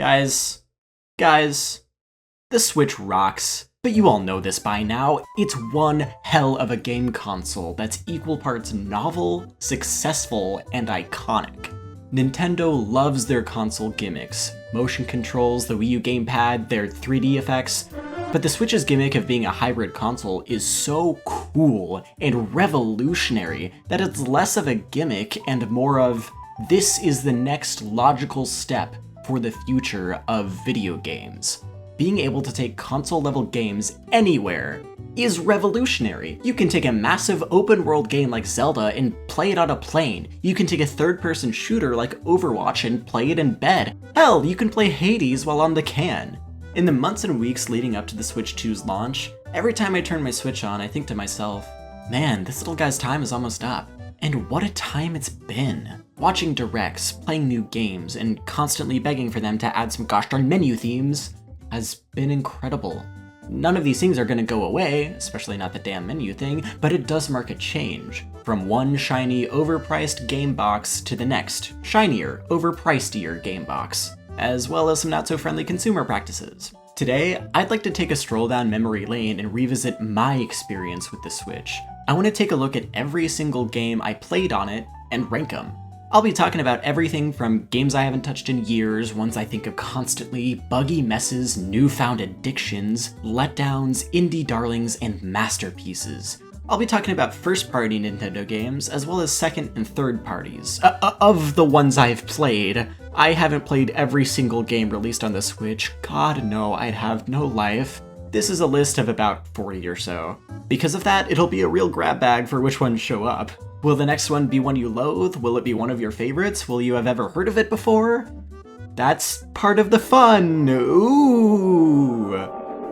Guys, the Switch rocks. But you all know this by now, it's one hell of a game console that's equal parts novel, successful, and iconic. Nintendo loves their console gimmicks, motion controls, the Wii U gamepad, their 3D effects, but the Switch's gimmick of being a hybrid console is so cool and revolutionary that it's less of a gimmick and more of, this is the next logical step for the future of video games. Being able to take console-level games anywhere is revolutionary. You can take a massive open-world game like Zelda and play it on a plane. You can take a third-person shooter like Overwatch and play it in bed. Hell, you can play Hades while on the can. In the months and weeks leading up to the Switch 2's launch, every time I turn my Switch on, I think to myself, man, this little guy's time is almost up. And what a time it's been. Watching directs, playing new games, and constantly begging for them to add some gosh darn menu themes has been incredible. None of these things are gonna go away, especially not the damn menu thing, but it does mark a change. From one shiny, overpriced game box to the next, shinier, overpricedier game box, as well as some not-so-friendly consumer practices. Today, I'd like to take a stroll down memory lane and revisit my experience with the Switch. I want to take a look at every single game I played on it and rank them. I'll be talking about everything from games I haven't touched in years, ones I think of constantly, buggy messes, newfound addictions, letdowns, indie darlings, and masterpieces. I'll be talking about first-party Nintendo games, as well as second and third parties. Of the ones I've played, I haven't played every single game released on the Switch. God no, I'd have no life. This is a list of about 40 or so. Because of that, it'll be a real grab bag for which ones show up. Will the next one be one you loathe? Will it be one of your favorites? Will you have ever heard of it before? That's part of the fun! Ooh!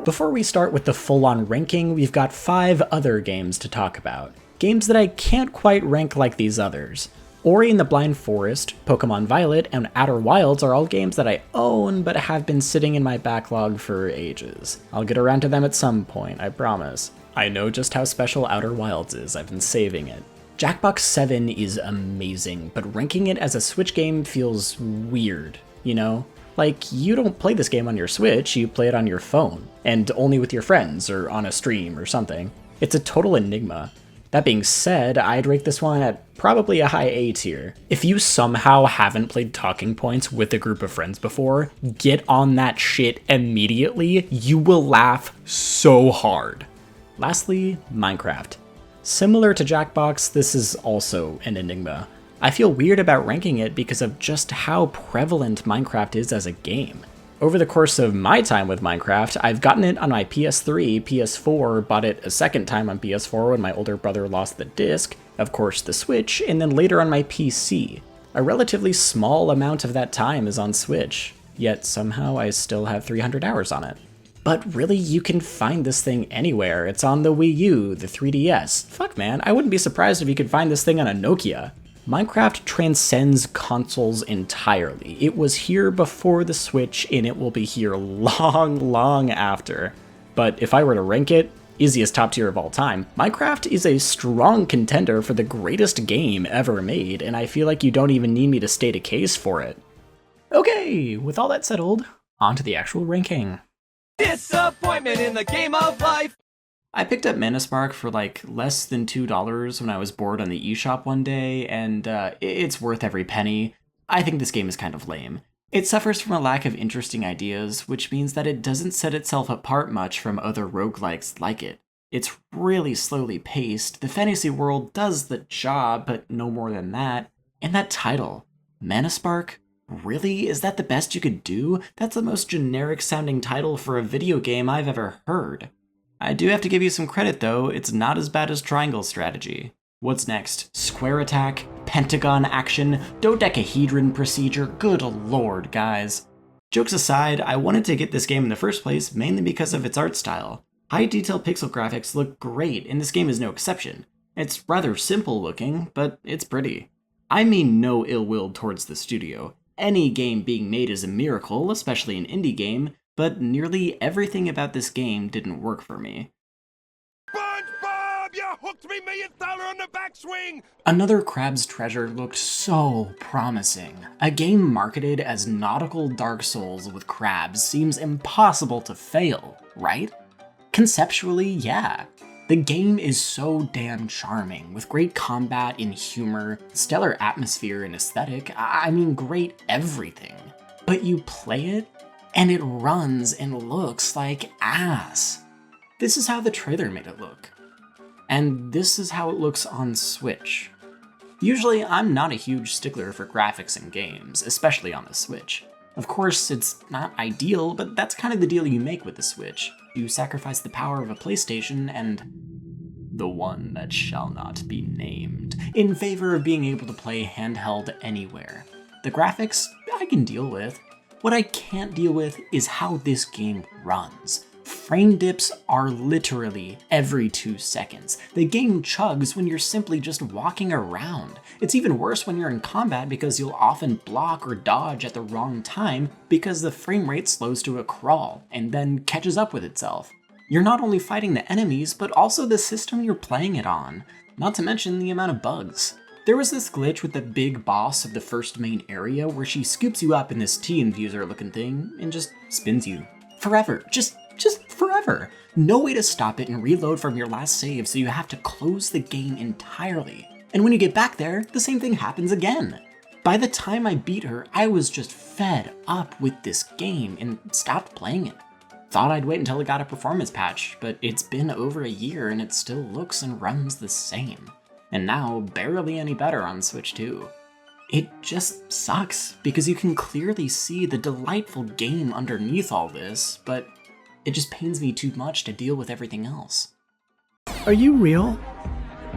Before we start with the full-on ranking, we've got 5 other games to talk about. Games that I can't quite rank like these others. Ori and the Blind Forest, Pokemon Violet, and Outer Wilds are all games that I own but have been sitting in my backlog for ages. I'll get around to them at some point, I promise. I know just how special Outer Wilds is, I've been saving it. Jackbox 7 is amazing, but ranking it as a Switch game feels weird, you know? Like, you don't play this game on your Switch, you play it on your phone, and only with your friends, or on a stream, or something. It's a total enigma. That being said, I'd rate this one at probably a high A tier. If you somehow haven't played Talking Points with a group of friends before, get on that shit immediately. You will laugh so hard. Lastly, Minecraft. Similar to Jackbox, this is also an enigma. I feel weird about ranking it because of just how prevalent Minecraft is as a game. Over the course of my time with Minecraft, I've gotten it on my PS3, PS4, bought it a second time on PS4 when my older brother lost the disc, of course the Switch, and then later on my PC. A relatively small amount of that time is on Switch, yet somehow I still have 300 hours on it. But really, you can find this thing anywhere. It's on the Wii U, the 3DS. Fuck man, I wouldn't be surprised if you could find this thing on a Nokia. Minecraft transcends consoles entirely. It was here before the Switch, and it will be here long after. But if I were to rank it, easiest top tier of all time, Minecraft is a strong contender for the greatest game ever made, and I feel like you don't even need me to state a case for it. Okay, with all that settled, on to the actual ranking. Disappointment in the game of life! I picked up Manaspark for like less than $2 when I was bored on the eShop one day, and it's worth every penny. I think this game is kind of lame. It suffers from a lack of interesting ideas, which means that it doesn't set itself apart much from other roguelikes like it. It's really slowly paced, the fantasy world does the job, but no more than that. And that title, Manaspark? Really? Is that the best you could do? That's the most generic sounding title for a video game I've ever heard. I do have to give you some credit though, it's not as bad as Triangle Strategy. What's next? Square attack? Pentagon action? Dodecahedron procedure? Good lord, guys. Jokes aside, I wanted to get this game in the first place mainly because of its art style. High detail pixel graphics look great, and this game is no exception. It's rather simple looking, but it's pretty. I mean no ill will towards the studio. Any game being made is a miracle, especially an indie game, but nearly everything about this game didn't work for me. SpongeBob, you hook $3 million on the backswing! Another Crab's Treasure looked so promising. A game marketed as nautical Dark Souls with crabs seems impossible to fail, right? Conceptually, yeah. The game is so damn charming, with great combat and humor, stellar atmosphere and aesthetic, I mean great everything. But you play it, and it runs and looks like ass. This is how the trailer made it look. And this is how it looks on Switch. Usually, I'm not a huge stickler for graphics in games, especially on the Switch. Of course, it's not ideal, but that's kind of the deal you make with the Switch. You sacrifice the power of a PlayStation and the one that shall not be named, in favor of being able to play handheld anywhere. The graphics, I can deal with. What I can't deal with is how this game runs. Frame dips are literally every 2 seconds. The game chugs when you're simply just walking around. It's even worse when you're in combat because you'll often block or dodge at the wrong time because the frame rate slows to a crawl and then catches up with itself. You're not only fighting the enemies, but also the system you're playing it on, not to mention the amount of bugs. There was this glitch with the big boss of the first main area where she scoops you up in this T-infuser looking thing and just spins you. Forever. Just forever. No way to stop it and reload from your last save, so you have to close the game entirely. And when you get back there, the same thing happens again. By the time I beat her, I was just fed up with this game and stopped playing it. Thought I'd wait until it got a performance patch, but it's been over a year and it still looks and runs the same. And now, barely any better on Switch 2. It just sucks, because you can clearly see the delightful game underneath all this, but it just pains me too much to deal with everything else. Are you real?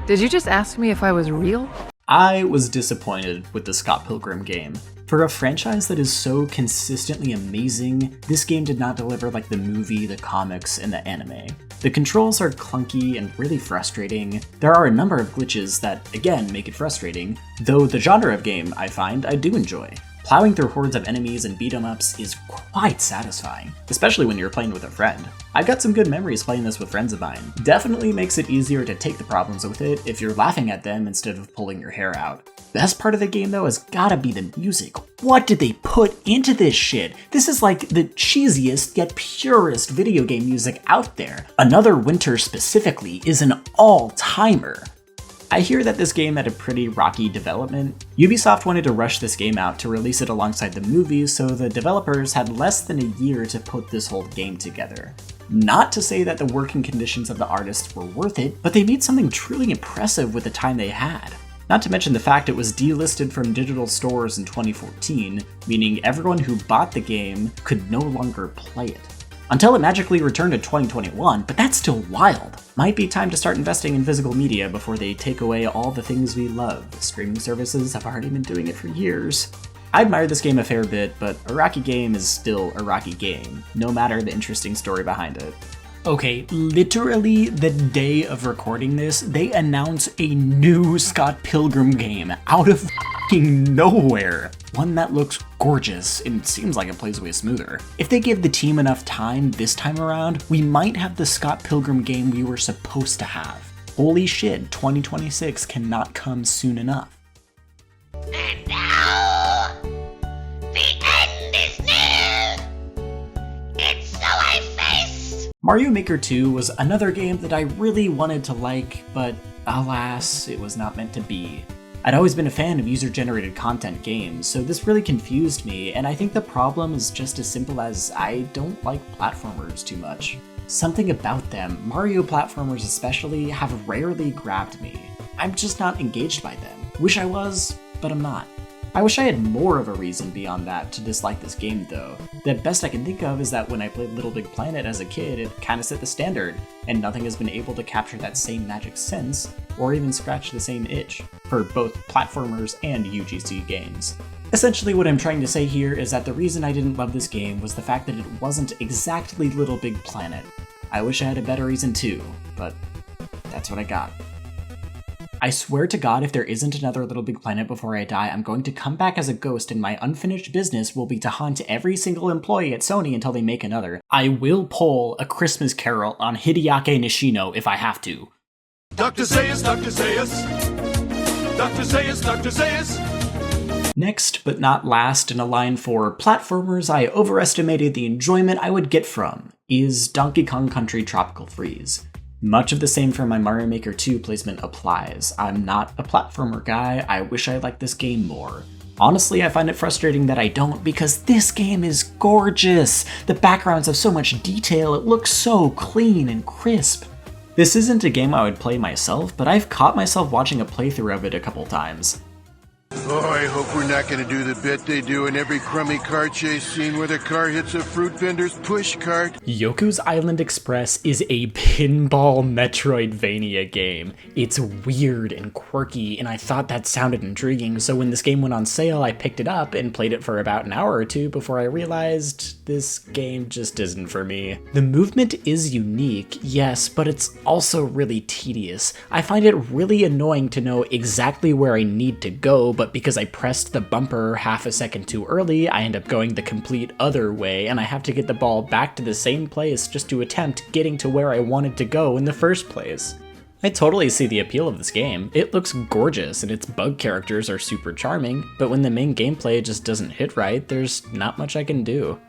Did you just ask me if I was real? I was disappointed with the Scott Pilgrim game. For a franchise that is so consistently amazing, this game did not deliver like the movie, the comics, and the anime. The controls are clunky and really frustrating. There are a number of glitches that, again, make it frustrating, though the genre of game, I find, I do enjoy. Plowing through hordes of enemies and beat-em-ups is quite satisfying, especially when you're playing with a friend. I've got some good memories playing this with friends of mine. Definitely makes it easier to take the problems with it if you're laughing at them instead of pulling your hair out. Best part of the game though has gotta be the music. What did they put into this shit? This is like the cheesiest yet purest video game music out there. Another Winter specifically is an all-timer. I hear that this game had a pretty rocky development. Ubisoft wanted to rush this game out to release it alongside the movie, so the developers had less than a year to put this whole game together. Not to say that the working conditions of the artists were worth it, but they made something truly impressive with the time they had. Not to mention the fact it was delisted from digital stores in 2014, meaning everyone who bought the game could no longer play it. Until it magically returned in 2021, but that's still wild. Might be time to start investing in physical media before they take away all the things we love. Streaming services have already been doing it for years. I admire this game a fair bit, but a rocky game is still a rocky game, no matter the interesting story behind it. Okay, literally the day of recording this, they announce a new Scott Pilgrim game out of f***ing nowhere. One that looks gorgeous and seems like it plays way smoother. If they give the team enough time this time around, we might have the Scott Pilgrim game we were supposed to have. Holy shit, 2026 cannot come soon enough. And now, the end is near. It's so I face. Mario Maker 2 was another game that I really wanted to like, but alas, it was not meant to be. I'd always been a fan of user-generated content games, so this really confused me, and I think the problem is just as simple as I don't like platformers too much. Something about them, Mario platformers especially, have rarely grabbed me. I'm just not engaged by them. Wish I was, but I'm not. I wish I had more of a reason beyond that to dislike this game though. The best I can think of is that when I played Little Big Planet as a kid, it kinda set the standard, and nothing has been able to capture that same magic since, or even scratch the same itch, for both platformers and UGC games. Essentially what I'm trying to say here is that the reason I didn't love this game was the fact that it wasn't exactly Little Big Planet. I wish I had a better reason too, but that's what I got. I swear to God, if there isn't another Little Big Planet before I die, I'm going to come back as a ghost and my unfinished business will be to haunt every single employee at Sony until they make another. I will pull A Christmas Carol on Hideaki Nishino if I have to. Dr. Zayas, Dr. Zayas. Dr. Zayas, Dr. Zayas. Next, but not last in a line for platformers I overestimated the enjoyment I would get from, is Donkey Kong Country Tropical Freeze. Much of the same for my Mario Maker 2 placement applies. I'm not a platformer guy, I wish I liked this game more. Honestly, I find it frustrating that I don't because this game is gorgeous! The backgrounds have so much detail, it looks so clean and crisp. This isn't a game I would play myself, but I've caught myself watching a playthrough of it a couple times. Oh, I hope we're not gonna do the bit they do in every crummy car chase scene where the car hits a fruit vendor's push cart. Yoku's Island Express is a pinball Metroidvania game. It's weird and quirky, and I thought that sounded intriguing, so when this game went on sale, I picked it up and played it for about an hour or two before I realized this game just isn't for me. The movement is unique, yes, but it's also really tedious. I find it really annoying to know exactly where I need to go, but because I pressed the bumper half a second too early, I end up going the complete other way, and I have to get the ball back to the same place just to attempt getting to where I wanted to go in the first place. I totally see the appeal of this game. It looks gorgeous, and its bug characters are super charming, but when the main gameplay just doesn't hit right, there's not much I can do.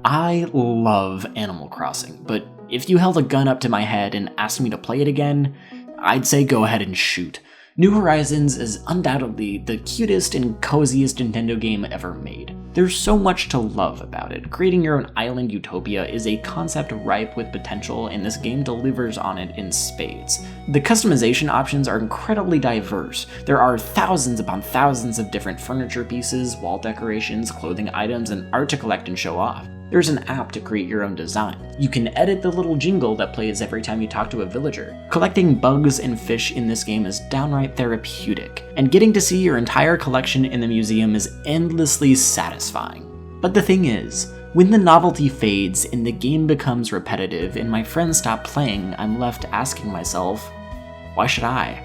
I love Animal Crossing, but if you held a gun up to my head and asked me to play it again, I'd say go ahead and shoot. New Horizons is undoubtedly the cutest and coziest Nintendo game ever made. There's so much to love about it. Creating your own island utopia is a concept ripe with potential, and this game delivers on it in spades. The customization options are incredibly diverse. There are thousands upon thousands of different furniture pieces, wall decorations, clothing items, and art to collect and show off. There's an app to create your own design. You can edit the little jingle that plays every time you talk to a villager. Collecting bugs and fish in this game is downright therapeutic, and getting to see your entire collection in the museum is endlessly satisfying. But the thing is, when the novelty fades and the game becomes repetitive and my friends stop playing, I'm left asking myself, why should I?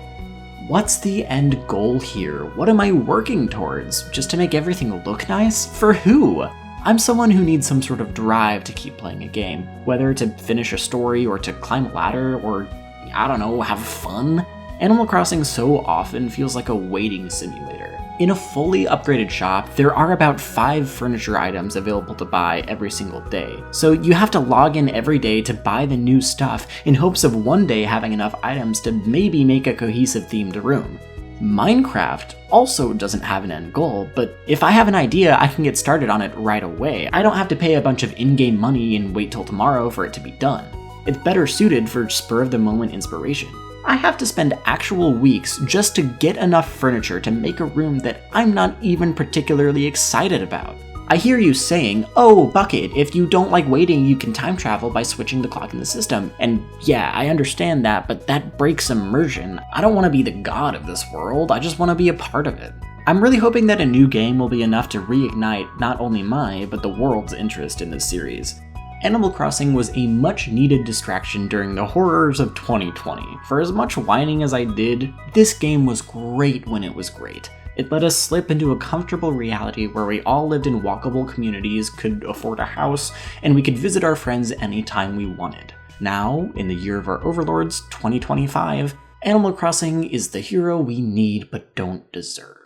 What's the end goal here? What am I working towards? Just to make everything look nice? For who? I'm someone who needs some sort of drive to keep playing a game, whether to finish a story or to climb a ladder or, I don't know, have fun. Animal Crossing so often feels like a waiting simulator. In a fully upgraded shop, there are about 5 furniture items available to buy every single day, so you have to log in every day to buy the new stuff in hopes of one day having enough items to maybe make a cohesive themed room. Minecraft also doesn't have an end goal, but if I have an idea, I can get started on it right away. I don't have to pay a bunch of in-game money and wait till tomorrow for it to be done. It's better suited for spur-of-the-moment inspiration. I have to spend actual weeks just to get enough furniture to make a room that I'm not even particularly excited about. I hear you saying, oh, Bucket, if you don't like waiting, you can time travel by switching the clock in the system. And yeah, I understand that, but that breaks immersion. I don't want to be the god of this world, I just want to be a part of it. I'm really hoping that a new game will be enough to reignite not only my, but the world's interest in this series. Animal Crossing was a much-needed distraction during the horrors of 2020. For as much whining as I did, this game was great when it was great. It let us slip into a comfortable reality where we all lived in walkable communities, could afford a house, and we could visit our friends anytime we wanted. Now, in the year of our overlords, 2025, Animal Crossing is the hero we need but don't deserve.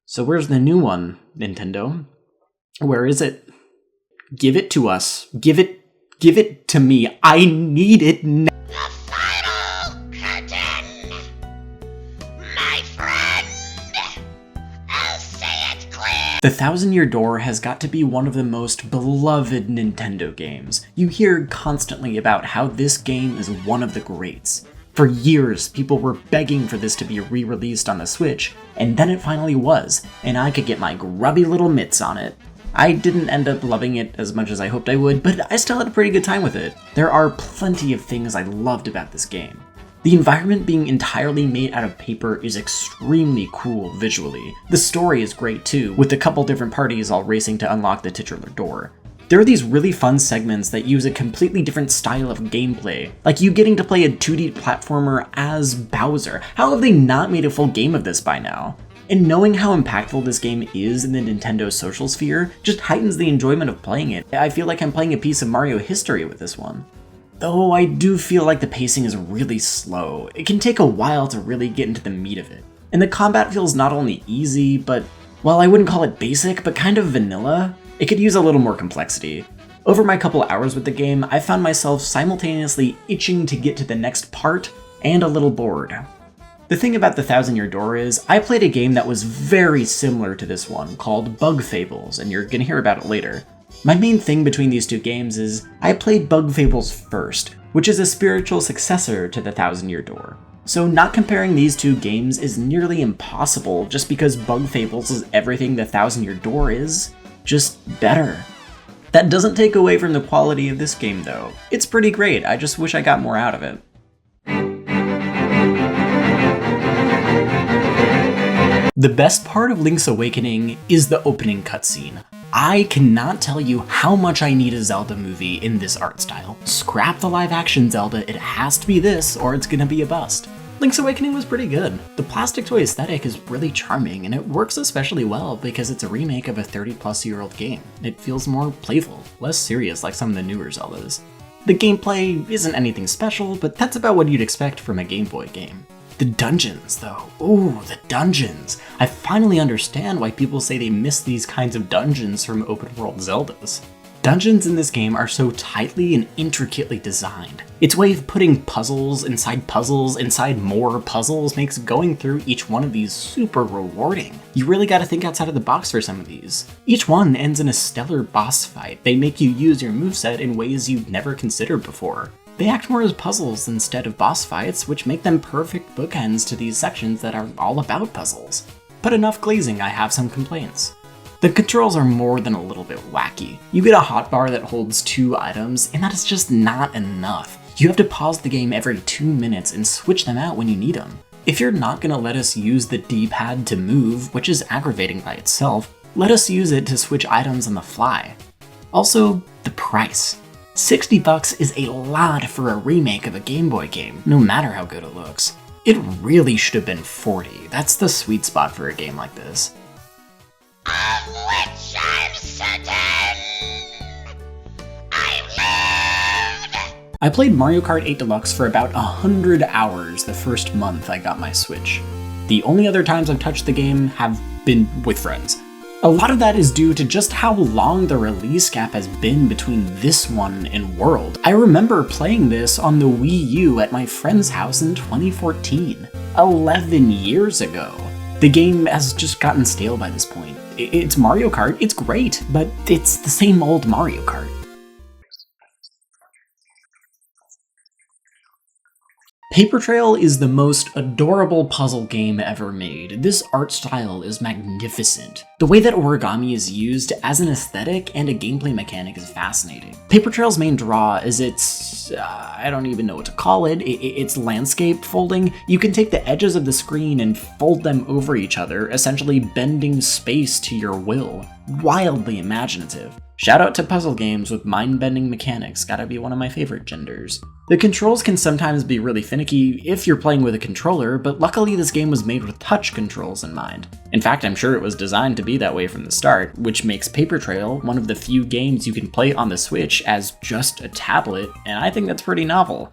So where's the new one, Nintendo? Where is it? Give it to us. Give it to me. I need it now. The final curtain. My friend. I'll say it clear. The Thousand Year Door has got to be one of the most beloved Nintendo games. You hear constantly about how this game is one of the greats. For years, people were begging for this to be re-released on the Switch, and then it finally was, and I could get my grubby little mitts on it. I didn't end up loving it as much as I hoped I would, but I still had a pretty good time with it. There are plenty of things I loved about this game. The environment being entirely made out of paper is extremely cool visually. The story is great too, with a couple different parties all racing to unlock the titular door. There are these really fun segments that use a completely different style of gameplay, like you getting to play a 2D platformer as Bowser. How have they not made a full game of this by now? And knowing how impactful this game is in the Nintendo social sphere just heightens the enjoyment of playing it. I feel like I'm playing a piece of Mario history with this one. Though I do feel like the pacing is really slow. It can take a while to really get into the meat of it. And the combat feels not only easy, but, well, I wouldn't call it basic, but kind of vanilla. It could use a little more complexity. Over my couple hours with the game, I found myself simultaneously itching to get to the next part and a little bored. The thing about the Thousand Year Door is, I played a game that was very similar to this one called Bug Fables, and you're gonna hear about it later. My main thing between these two games is, I played Bug Fables first, which is a spiritual successor to the Thousand Year Door. So not comparing these two games is nearly impossible just because Bug Fables is everything the Thousand Year Door is, just better. That doesn't take away from the quality of this game though. It's pretty great, I just wish I got more out of it. The best part of Link's Awakening is the opening cutscene. I cannot tell you how much I need a Zelda movie in this art style. Scrap the live action Zelda, it has to be this or it's gonna be a bust. Link's Awakening was pretty good. The plastic toy aesthetic is really charming and it works especially well because it's a remake of a 30-plus-year-old game. It feels more playful, less serious like some of the newer Zeldas. The gameplay isn't anything special, but that's about what you'd expect from a Game Boy game. The dungeons, though. Ooh, the dungeons. I finally understand why people say they miss these kinds of dungeons from open-world Zeldas. Dungeons in this game are so tightly and intricately designed. Its way of putting puzzles inside more puzzles makes going through each one of these super rewarding. You really gotta think outside of the box for some of these. Each one ends in a stellar boss fight. They make you use your moveset in ways you'd never considered before. They act more as puzzles instead of boss fights, which make them perfect bookends to these sections that are all about puzzles. But enough glazing, I have some complaints. The controls are more than a little bit wacky. You get a hotbar that holds 2 items, and that is just not enough. You have to pause the game every 2 minutes and switch them out when you need them. If you're not gonna let us use the D-pad to move, which is aggravating by itself, let us use it to switch items on the fly. Also, the price. $60 is a lot for a remake of a Game Boy game, no matter how good it looks. It really should have been $40. That's the sweet spot for a game like this. Of which I'm certain I've lived. I played Mario Kart 8 Deluxe for about 100 hours the first month I got my Switch. The only other times I've touched the game have been with friends. A lot of that is due to just how long the release gap has been between this one and World. I remember playing this on the Wii U at my friend's house in 2014, 11 years ago. The game has just gotten stale by this point. It's Mario Kart, it's great, but it's the same old Mario Kart. Paper Trail is the most adorable puzzle game ever made. This art style is magnificent. The way that origami is used as an aesthetic and a gameplay mechanic is fascinating. Paper Trail's main draw is its, I don't even know what to call it, it's landscape folding. You can take the edges of the screen and fold them over each other, essentially bending space to your will. Wildly imaginative. Shout out to puzzle games with mind-bending mechanics, gotta be one of my favorite genders. The controls can sometimes be really finicky if you're playing with a controller, but luckily this game was made with touch controls in mind. In fact, I'm sure it was designed to be that way from the start, which makes Paper Trail one of the few games you can play on the Switch as just a tablet, and I think that's pretty novel.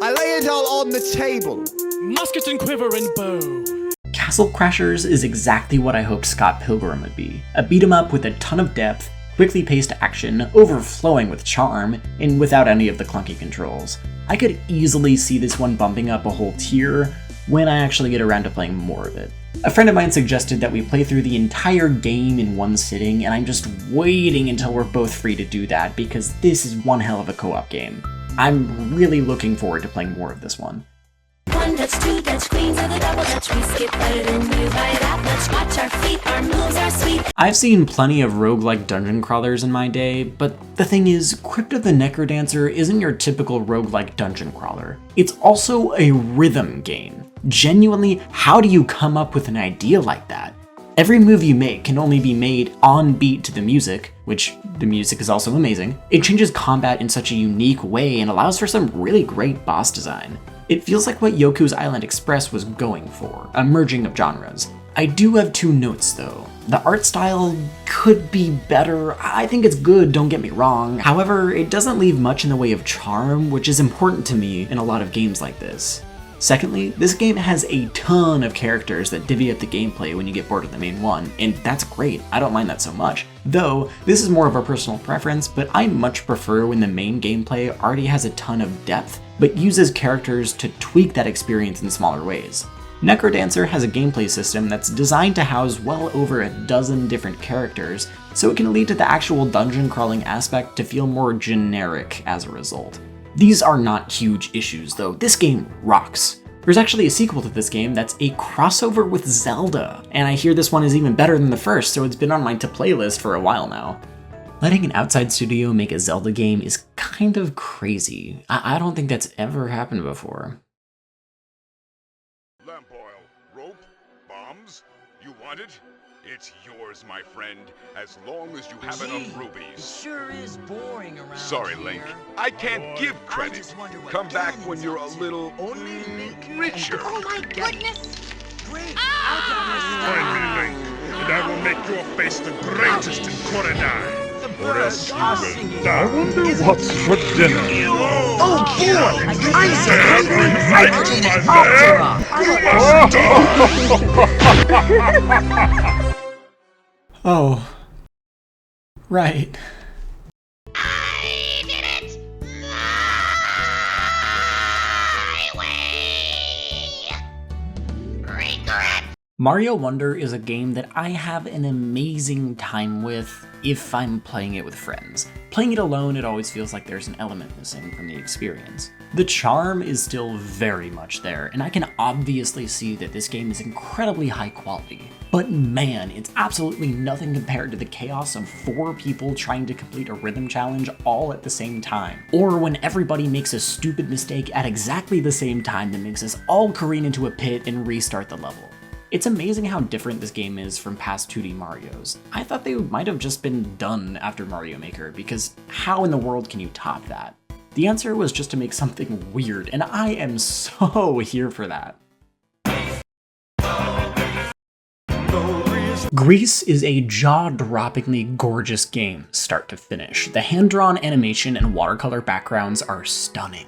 I lay it all on the table. Musket and quiver and bow. Castle Crashers is exactly what I hoped Scott Pilgrim would be. A beat 'em up with a ton of depth, quickly paced action, overflowing with charm, and without any of the clunky controls. I could easily see this one bumping up a whole tier when I actually get around to playing more of it. A friend of mine suggested that we play through the entire game in one sitting, and I'm just waiting until we're both free to do that because this is one hell of a co-op game. I'm really looking forward to playing more of this one. One touch, two touch, queens of the double touch. We skip better than you by that much. Watch our feet, our moves are sweet. I've seen plenty of roguelike dungeon crawlers in my day, but the thing is, Crypt of the Necrodancer isn't your typical roguelike dungeon crawler. It's also a rhythm game. Genuinely, how do you come up with an idea like that? Every move you make can only be made on beat to the music, which the music is also amazing. It changes combat in such a unique way and allows for some really great boss design. It feels like what Yoku's Island Express was going for, a merging of genres. I do have two notes though. The art style could be better. I think it's good, don't get me wrong. However, it doesn't leave much in the way of charm, which is important to me in a lot of games like this. Secondly, this game has a ton of characters that divvy up the gameplay when you get bored of the main one, and that's great, I don't mind that so much. Though, this is more of a personal preference, but I much prefer when the main gameplay already has a ton of depth, but uses characters to tweak that experience in smaller ways. Necrodancer has a gameplay system that's designed to house well over a dozen different characters, so it can lead to the actual dungeon crawling aspect to feel more generic as a result. These are not huge issues though, this game rocks. There's actually a sequel to this game that's a crossover with Zelda, and I hear this one is even better than the first, so it's been on my to-play list for a while now. Letting an outside studio make a Zelda game is kind of crazy. I don't think that's ever happened before. Lamp oil, rope, bombs. You want it? It's yours, my friend, as long as you have enough rubies. Sure is boring around Sorry, here. Link. I can't give I credit. just wonder what Come back Ganon's when you're a up to. little Only Link richer. Oh my goodness! Great. Find me, Link, and I will make your face the greatest in Korodai. The birds are singing. I wonder what's for dinner. Oh boy! Oh. Right. I did it! My way! Regret! Mario Wonder is a game that I have an amazing time with if I'm playing it with friends. Playing it alone, it always feels like there's an element missing from the experience. The charm is still very much there, and I can obviously see that this game is incredibly high quality. But man, it's absolutely nothing compared to the chaos of 4 people trying to complete a rhythm challenge all at the same time. Or when everybody makes a stupid mistake at exactly the same time that makes us all careen into a pit and restart the level. It's amazing how different this game is from past 2D Marios. I thought they might have just been done after Mario Maker, because how in the world can you top that? The answer was just to make something weird, and I am so here for that. Grease is a jaw-droppingly gorgeous game, start to finish. The hand-drawn animation and watercolor backgrounds are stunning.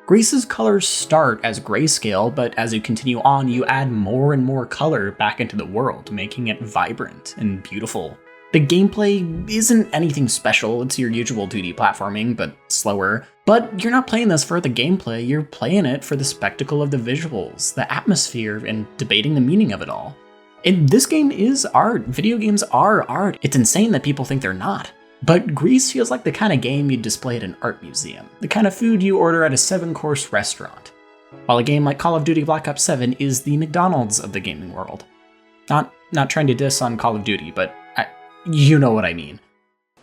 Grease's colors start as grayscale, but as you continue on, you add more and more color back into the world, making it vibrant and beautiful. The gameplay isn't anything special, it's your usual 2D platforming, but slower. But you're not playing this for the gameplay, you're playing it for the spectacle of the visuals, the atmosphere, and debating the meaning of it all. And this game is art. Video games are art. It's insane that people think they're not. But Grease feels like the kind of game you'd display at an art museum, the kind of food you order at a 7-course restaurant. While a game like Call of Duty Black Ops 7 is the McDonald's of the gaming world. Not trying to diss on Call of Duty, but you know what I mean.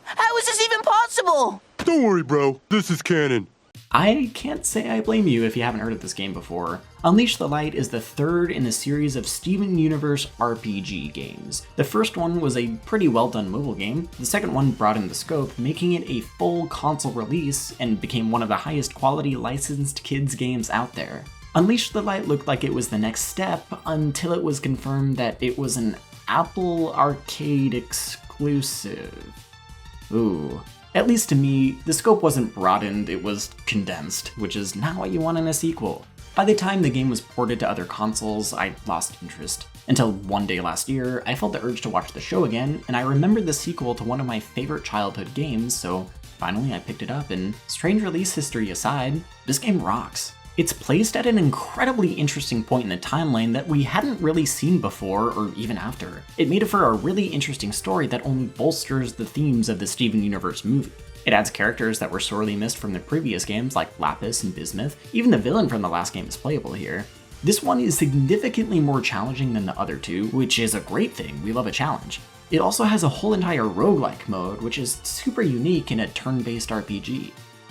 How is this even possible? Don't worry, bro. This is canon. I can't say I blame you if you haven't heard of this game before. Unleash the Light is the third in a series of Steven Universe RPG games. The first one was a pretty well done mobile game, the second one broadened the scope, making it a full console release and became one of the highest quality licensed kids games out there. Unleash the Light looked like it was the next step until it was confirmed that it was an Apple Arcade exclusive. Ooh. At least to me, the scope wasn't broadened, it was condensed, which is not what you want in a sequel. By the time the game was ported to other consoles, I lost interest. Until one day last year, I felt the urge to watch the show again, and I remembered the sequel to one of my favorite childhood games, so finally I picked it up, and strange release history aside, this game rocks. It's placed at an incredibly interesting point in the timeline that we hadn't really seen before or even after. It made it for a really interesting story that only bolsters the themes of the Steven Universe movie. It adds characters that were sorely missed from the previous games like Lapis and Bismuth. Even the villain from the last game is playable here. This one is significantly more challenging than the other two, which is a great thing, we love a challenge. It also has a whole entire roguelike mode, which is super unique in a turn-based RPG.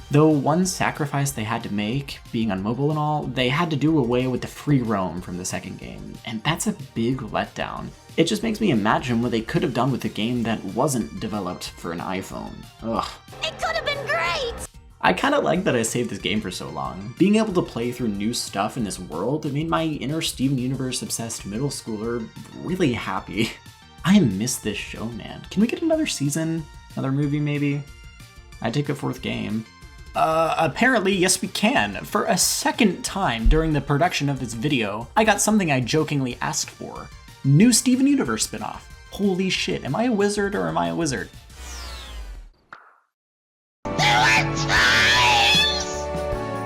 Though one sacrifice they had to make, being on mobile and all, they had to do away with the free roam from the second game, and that's a big letdown. It just makes me imagine what they could have done with a game that wasn't developed for an iPhone. Ugh. It could have been great! I kinda like that I saved this game for so long. Being able to play through new stuff in this world made my inner Steven Universe obsessed middle schooler really happy. I miss this show, man. Can we get another season? Another movie, maybe? I'd take a 4th game. Apparently, yes we can. For a second time during the production of this video, I got something I jokingly asked for. New Steven Universe spinoff. Holy shit, am I a wizard or am I a wizard? There were times,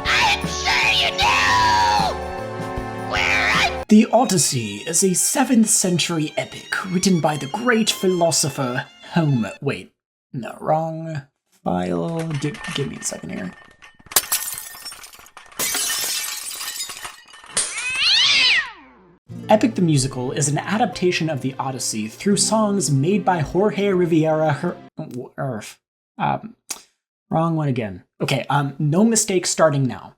I'm sure you know, where I... The Odyssey is a 7th century epic written by the great philosopher Homer. Wait, no, wrong file. Give me a second here. Epic the Musical is an adaptation of the Odyssey through songs made by Jorge Rivera. Wrong one again. Okay, no mistake starting now.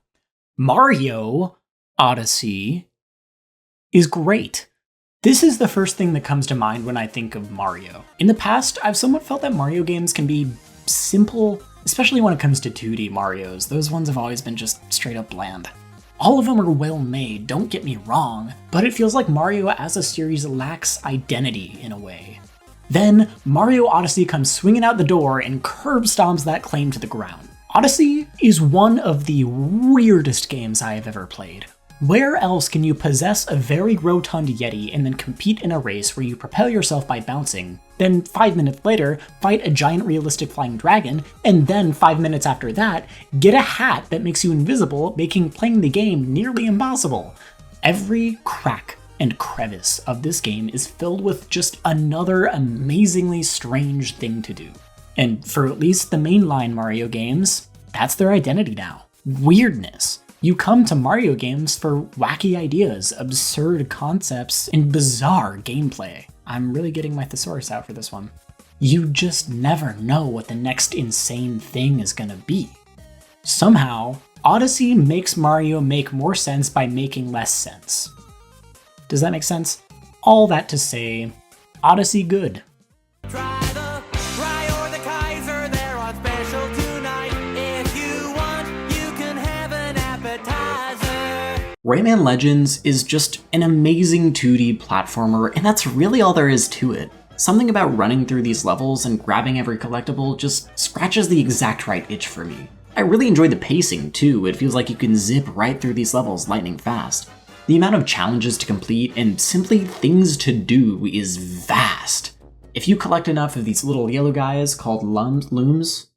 Mario Odyssey is great. This is the first thing that comes to mind when I think of Mario. In the past, I've somewhat felt that Mario games can be simple, especially when it comes to 2D Marios. Those ones have always been just straight up bland. All of them are well made, don't get me wrong, but it feels like Mario as a series lacks identity in a way. Then, Mario Odyssey comes swinging out the door and curb stomps that claim to the ground. Odyssey is one of the weirdest games I have ever played. Where else can you possess a very rotund Yeti and then compete in a race where you propel yourself by bouncing, then 5 minutes later fight a giant realistic flying dragon, and then 5 minutes after that get a hat that makes you invisible, making playing the game nearly impossible? Every crack and crevice of this game is filled with just another amazingly strange thing to do. And for at least the mainline Mario games, that's their identity now. Weirdness. You come to Mario games for wacky ideas, absurd concepts, and bizarre gameplay. I'm really getting my thesaurus out for this one. You just never know what the next insane thing is gonna be. Somehow, Odyssey makes Mario make more sense by making less sense. Does that make sense? All that to say, Odyssey good. Rayman Legends is just an amazing 2D platformer, and that's really all there is to it. Something about running through these levels and grabbing every collectible just scratches the exact right itch for me. I really enjoy the pacing too, it feels like you can zip right through these levels lightning fast. The amount of challenges to complete and simply things to do is vast. If you collect enough of these little yellow guys called lums,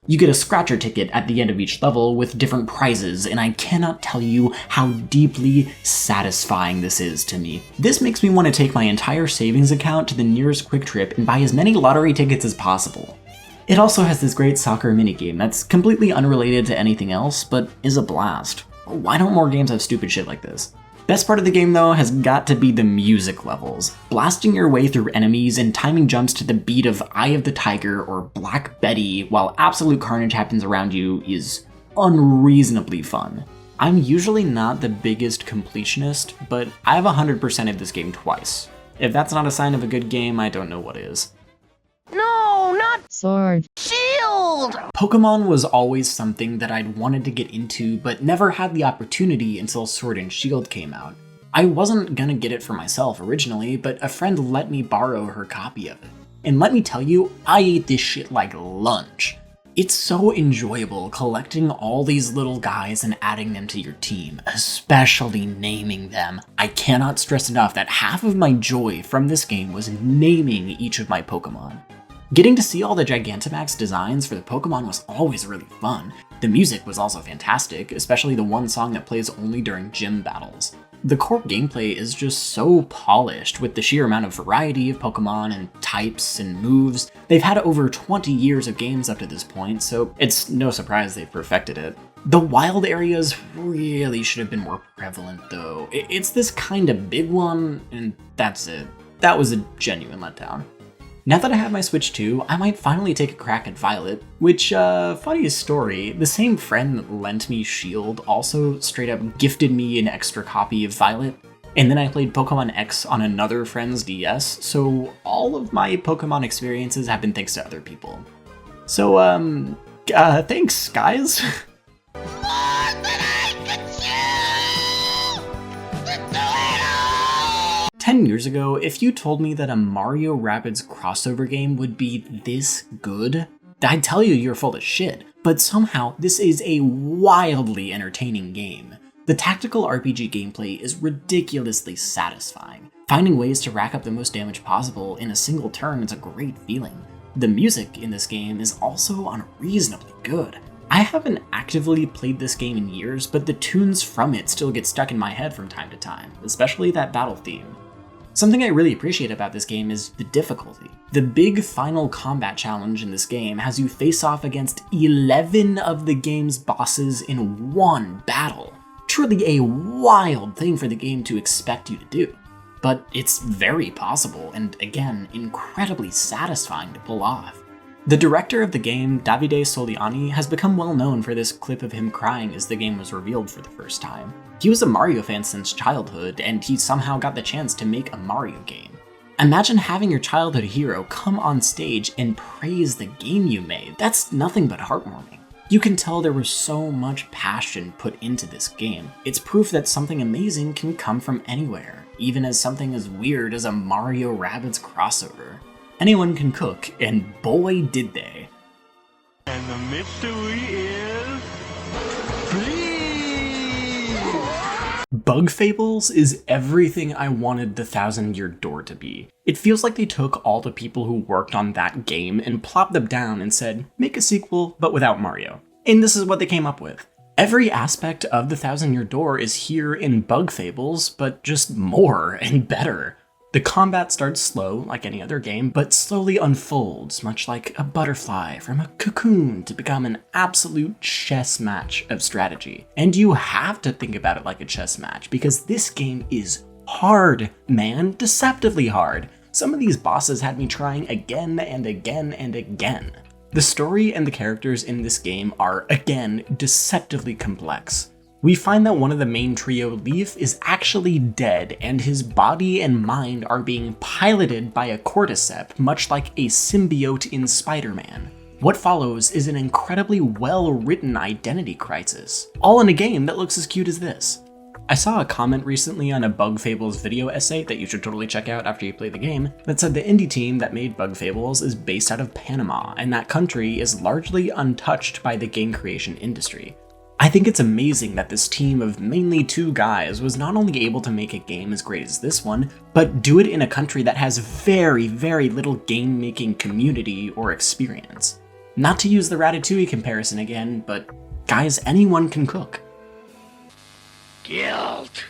you get a scratcher ticket at the end of each level with different prizes, and I cannot tell you how deeply satisfying this is to me. This makes me want to take my entire savings account to the nearest Quick Trip and buy as many lottery tickets as possible. It also has this great soccer minigame that's completely unrelated to anything else, but is a blast. Why don't more games have stupid shit like this? Best part of the game though has got to be the music levels. Blasting your way through enemies and timing jumps to the beat of Eye of the Tiger or Black Betty while absolute carnage happens around you is unreasonably fun. I'm usually not the biggest completionist, but I've 100% of this game twice. If that's not a sign of a good game, I don't know what is. No, not Sword. shield! Pokemon was always something that I'd wanted to get into, but never had the opportunity until Sword and Shield came out. I wasn't gonna get it for myself originally, but a friend let me borrow her copy of it. And let me tell you, I ate this shit like lunch. It's so enjoyable collecting all these little guys and adding them to your team, especially naming them. I cannot stress enough that half of my joy from this game was naming each of my Pokemon. Getting to see all the Gigantamax designs for the Pokemon was always really fun. The music was also fantastic, especially the one song that plays only during gym battles. The core gameplay is just so polished with the sheer amount of variety of Pokemon and types and moves. They've had over 20 years of games up to this point, so it's no surprise they've perfected it. The wild areas really should have been more prevalent though. It's this kind of big one, and that's it. That was a genuine letdown. Now that I have my Switch 2, I might finally take a crack at Violet, which, funniest story, the same friend that lent me Shield also straight up gifted me an extra copy of Violet, and then I played Pokemon X on another friend's DS, so all of my Pokemon experiences have been thanks to other people. So, thanks, guys. More than I could chew! To do it all! 10 years ago, if you told me that a Mario Rabbids crossover game would be this good, I'd tell you you're full of shit. But somehow, this is a wildly entertaining game. The tactical RPG gameplay is ridiculously satisfying. Finding ways to rack up the most damage possible in a single turn is a great feeling. The music in this game is also unreasonably good. I haven't actively played this game in years, but the tunes from it still get stuck in my head from time to time, especially that battle theme. Something I really appreciate about this game is the difficulty. The big final combat challenge in this game has you face off against 11 of the game's bosses in one battle. Truly a wild thing for the game to expect you to do. But it's very possible, and again, incredibly satisfying to pull off. The director of the game, Davide Soliani, has become well known for this clip of him crying as the game was revealed for the first time. He was a Mario fan since childhood, and he somehow got the chance to make a Mario game. Imagine having your childhood hero come on stage and praise the game you made. That's nothing but heartwarming. You can tell there was so much passion put into this game. It's proof that something amazing can come from anywhere, even as something as weird as a Mario Rabbids crossover. Anyone can cook, and boy did they. And the mystery is... Bug Fables is everything I wanted the Thousand Year Door to be. It feels like they took all the people who worked on that game and plopped them down and said, make a sequel, but without Mario. And this is what they came up with. Every aspect of the Thousand Year Door is here in Bug Fables, but just more and better. The combat starts slow, like any other game, but slowly unfolds, much like a butterfly from a cocoon, to become an absolute chess match of strategy. And you have to think about it like a chess match, because this game is hard, man, deceptively hard. Some of these bosses had me trying again and again and again. The story and the characters in this game are, again, deceptively complex. We find that one of the main trio, Leaf, is actually dead, and his body and mind are being piloted by a cordyceps, much like a symbiote in Spider-Man. What follows is an incredibly well-written identity crisis, all in a game that looks as cute as this. I saw a comment recently on a Bug Fables video essay that you should totally check out after you play the game that said the indie team that made Bug Fables is based out of Panama, and that country is largely untouched by the game creation industry. I think it's amazing that this team of mainly 2 guys was not only able to make a game as great as this one, but do it in a country that has very, very little game-making community or experience. Not to use the Ratatouille comparison again, but guys, anyone can cook. Guilt.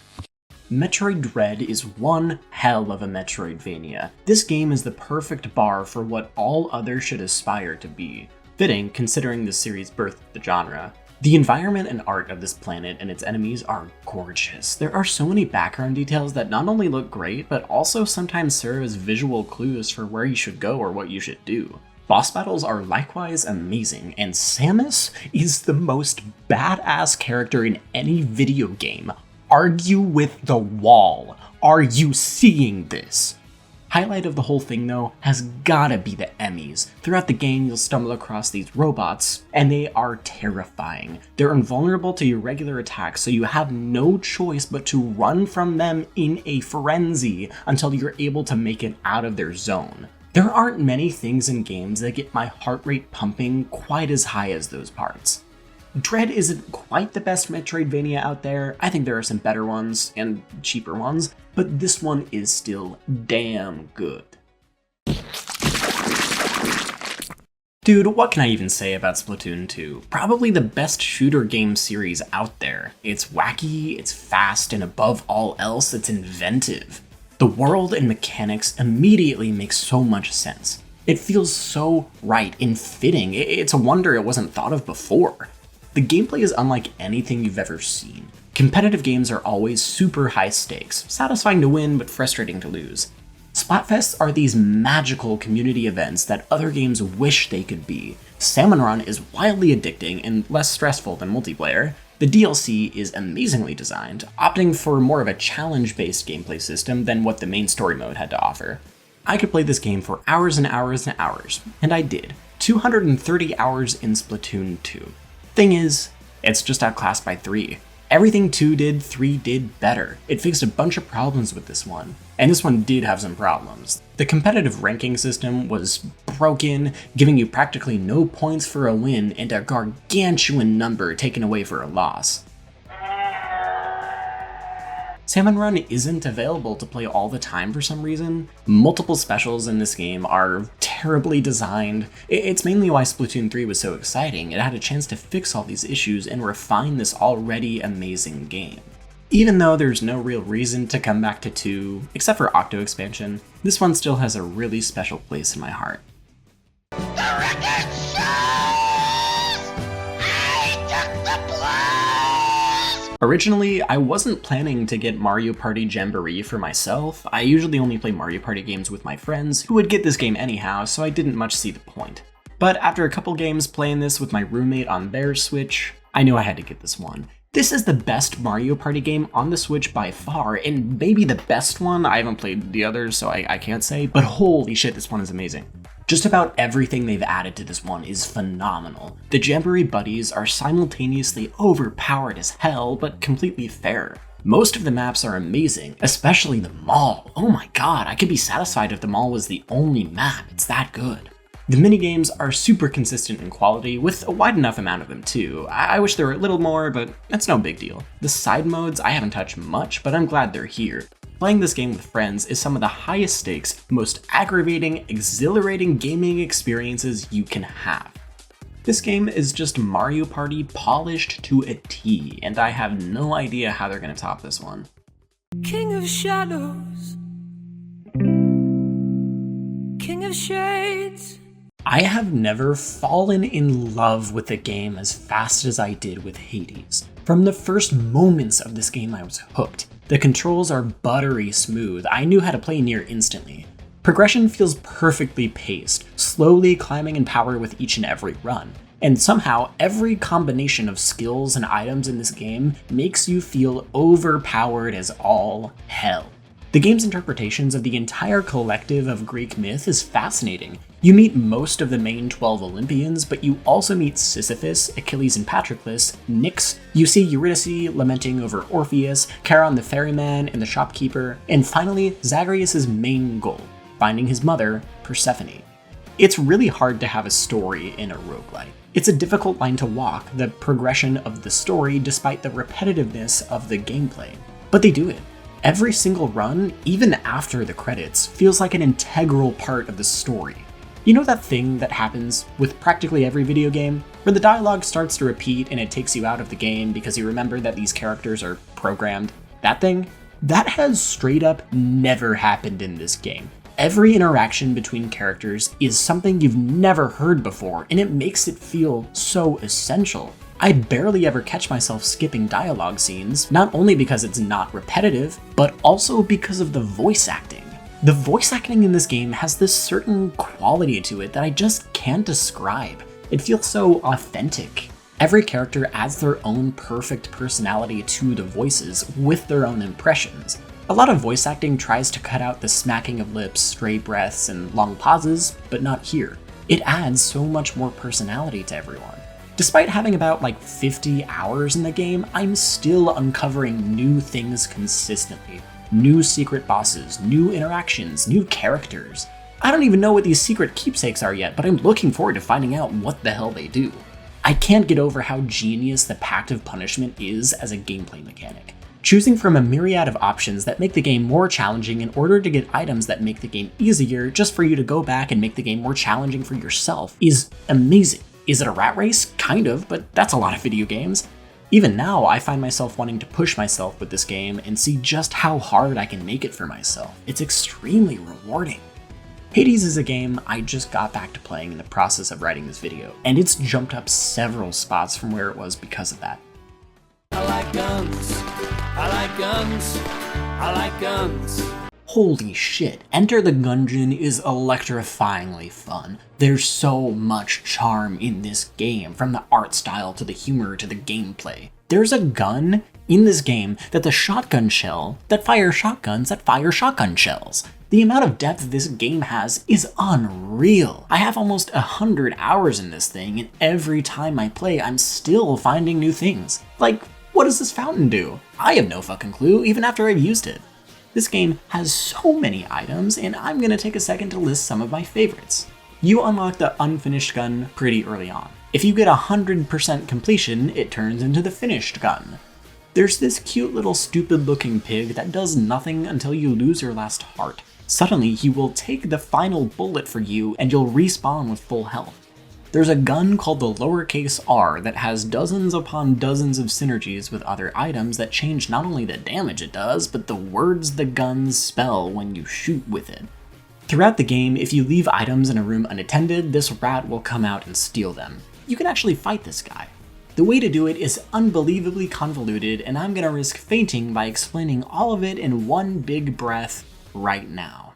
Metroid Dread is one hell of a Metroidvania. This game is the perfect bar for what all others should aspire to be, fitting considering the series birthed the genre. The environment and art of this planet and its enemies are gorgeous. There are so many background details that not only look great, but also sometimes serve as visual clues for where you should go or what you should do. Boss battles are likewise amazing, and Samus is the most badass character in any video game. Argue with the wall. Are you seeing this? Highlight of the whole thing, though, has gotta be the Emmys. Throughout the game, you'll stumble across these robots, and they are terrifying. They're invulnerable to your regular attacks, so you have no choice but to run from them in a frenzy until you're able to make it out of their zone. There aren't many things in games that get my heart rate pumping quite as high as those parts. Dread isn't quite the best Metroidvania out there. I think there are some better ones and cheaper ones, but this one is still damn good. Dude, what can I even say about Splatoon 2? Probably the best shooter game series out there. It's wacky, it's fast, and above all else, it's inventive. The world and mechanics immediately make so much sense. It feels so right and fitting. It's a wonder it wasn't thought of before. The gameplay is unlike anything you've ever seen. Competitive games are always super high stakes, satisfying to win but frustrating to lose. Splatfests are these magical community events that other games wish they could be. Salmon Run is wildly addicting and less stressful than multiplayer. The DLC is amazingly designed, opting for more of a challenge-based gameplay system than what the main story mode had to offer. I could play this game for hours and hours and hours, and I did. 230 hours in Splatoon 2. Thing is, it's just outclassed by 3. Everything 2 did, 3 did better. It fixed a bunch of problems with this one. And this one did have some problems. The competitive ranking system was broken, giving you practically no points for a win and a gargantuan number taken away for a loss. Salmon Run isn't available to play all the time for some reason. Multiple specials in this game are terribly designed. It's mainly why Splatoon 3 was so exciting. It had a chance to fix all these issues and refine this already amazing game. Even though there's no real reason to come back to 2, except for Octo Expansion, this one still has a really special place in my heart. The record shows I took the place! Originally, I wasn't planning to get Mario Party Jamboree for myself. I usually only play Mario Party games with my friends, who would get this game anyhow, so I didn't much see the point. But after a couple games playing this with my roommate on their Switch, I knew I had to get this one. This is the best Mario Party game on the Switch by far, and maybe the best one. I haven't played the others, so I can't say, but holy shit, this one is amazing. Just about everything they've added to this one is phenomenal. The Jamboree buddies are simultaneously overpowered as hell, but completely fair. Most of the maps are amazing, especially the mall. Oh my god, I could be satisfied if the mall was the only map, it's that good. The minigames are super consistent in quality, with a wide enough amount of them too. I wish there were a little more, but that's no big deal. The side modes I haven't touched much, but I'm glad they're here. Playing this game with friends is some of the highest stakes, most aggravating, exhilarating gaming experiences you can have. This game is just Mario Party polished to a T, and I have no idea how they're gonna top this one. King of shadows, king of shades. I have never fallen in love with a game as fast as I did with Hades. From the first moments of this game I was hooked. The controls are buttery smooth. I knew how to play near instantly. Progression feels perfectly paced, slowly climbing in power with each and every run. And somehow, every combination of skills and items in this game makes you feel overpowered as all hell. The game's interpretations of the entire collective of Greek myth is fascinating. You meet most of the main 12 Olympians, but you also meet Sisyphus, Achilles and Patroclus, Nyx, you see Eurydice lamenting over Orpheus, Charon the ferryman and the shopkeeper, and finally Zagreus' main goal, finding his mother, Persephone. It's really hard to have a story in a roguelike. It's a difficult line to walk, the progression of the story despite the repetitiveness of the gameplay. But they do it. Every single run, even after the credits, feels like an integral part of the story. You know that thing that happens with practically every video game, where the dialogue starts to repeat and it takes you out of the game because you remember that these characters are programmed? That thing? That has straight up never happened in this game. Every interaction between characters is something you've never heard before, and it makes it feel so essential. I barely ever catch myself skipping dialogue scenes, not only because it's not repetitive, but also because of the voice acting. The voice acting in this game has this certain quality to it that I just can't describe. It feels so authentic. Every character adds their own perfect personality to the voices with their own impressions. A lot of voice acting tries to cut out the smacking of lips, stray breaths, and long pauses, but not here. It adds so much more personality to everyone. Despite having about 50 hours in the game, I'm still uncovering new things consistently. New secret bosses, new interactions, new characters. I don't even know what these secret keepsakes are yet, but I'm looking forward to finding out what the hell they do. I can't get over how genius the Pact of Punishment is as a gameplay mechanic. Choosing from a myriad of options that make the game more challenging in order to get items that make the game easier just for you to go back and make the game more challenging for yourself is amazing. Is it a rat race? Kind of, but that's a lot of video games. Even now, I find myself wanting to push myself with this game and see just how hard I can make it for myself. It's extremely rewarding. Hades is a game I just got back to playing in the process of writing this video, and it's jumped up several spots from where it was because of that. I like guns. I like guns. I like guns. Holy shit, Enter the Gungeon is electrifyingly fun. There's so much charm in this game, from the art style to the humor to the gameplay. There's a gun in this game that's a shotgun shell that fires shotguns that fire shotgun shells. The amount of depth this game has is unreal. I have almost 100 hours in this thing, and every time I play, I'm still finding new things. Like, what does this fountain do? I have no fucking clue, even after I've used it. This game has so many items, and I'm gonna take a second to list some of my favorites. You unlock the unfinished gun pretty early on. If you get 100% completion, it turns into the finished gun. There's this cute little stupid looking pig that does nothing until you lose your last heart. Suddenly, he will take the final bullet for you and you'll respawn with full health. There's a gun called the lowercase r that has dozens upon dozens of synergies with other items that change not only the damage it does, but the words the guns spell when you shoot with it. Throughout the game, if you leave items in a room unattended, this rat will come out and steal them. You can actually fight this guy. The way to do it is unbelievably convoluted, and I'm gonna risk fainting by explaining all of it in one big breath right now.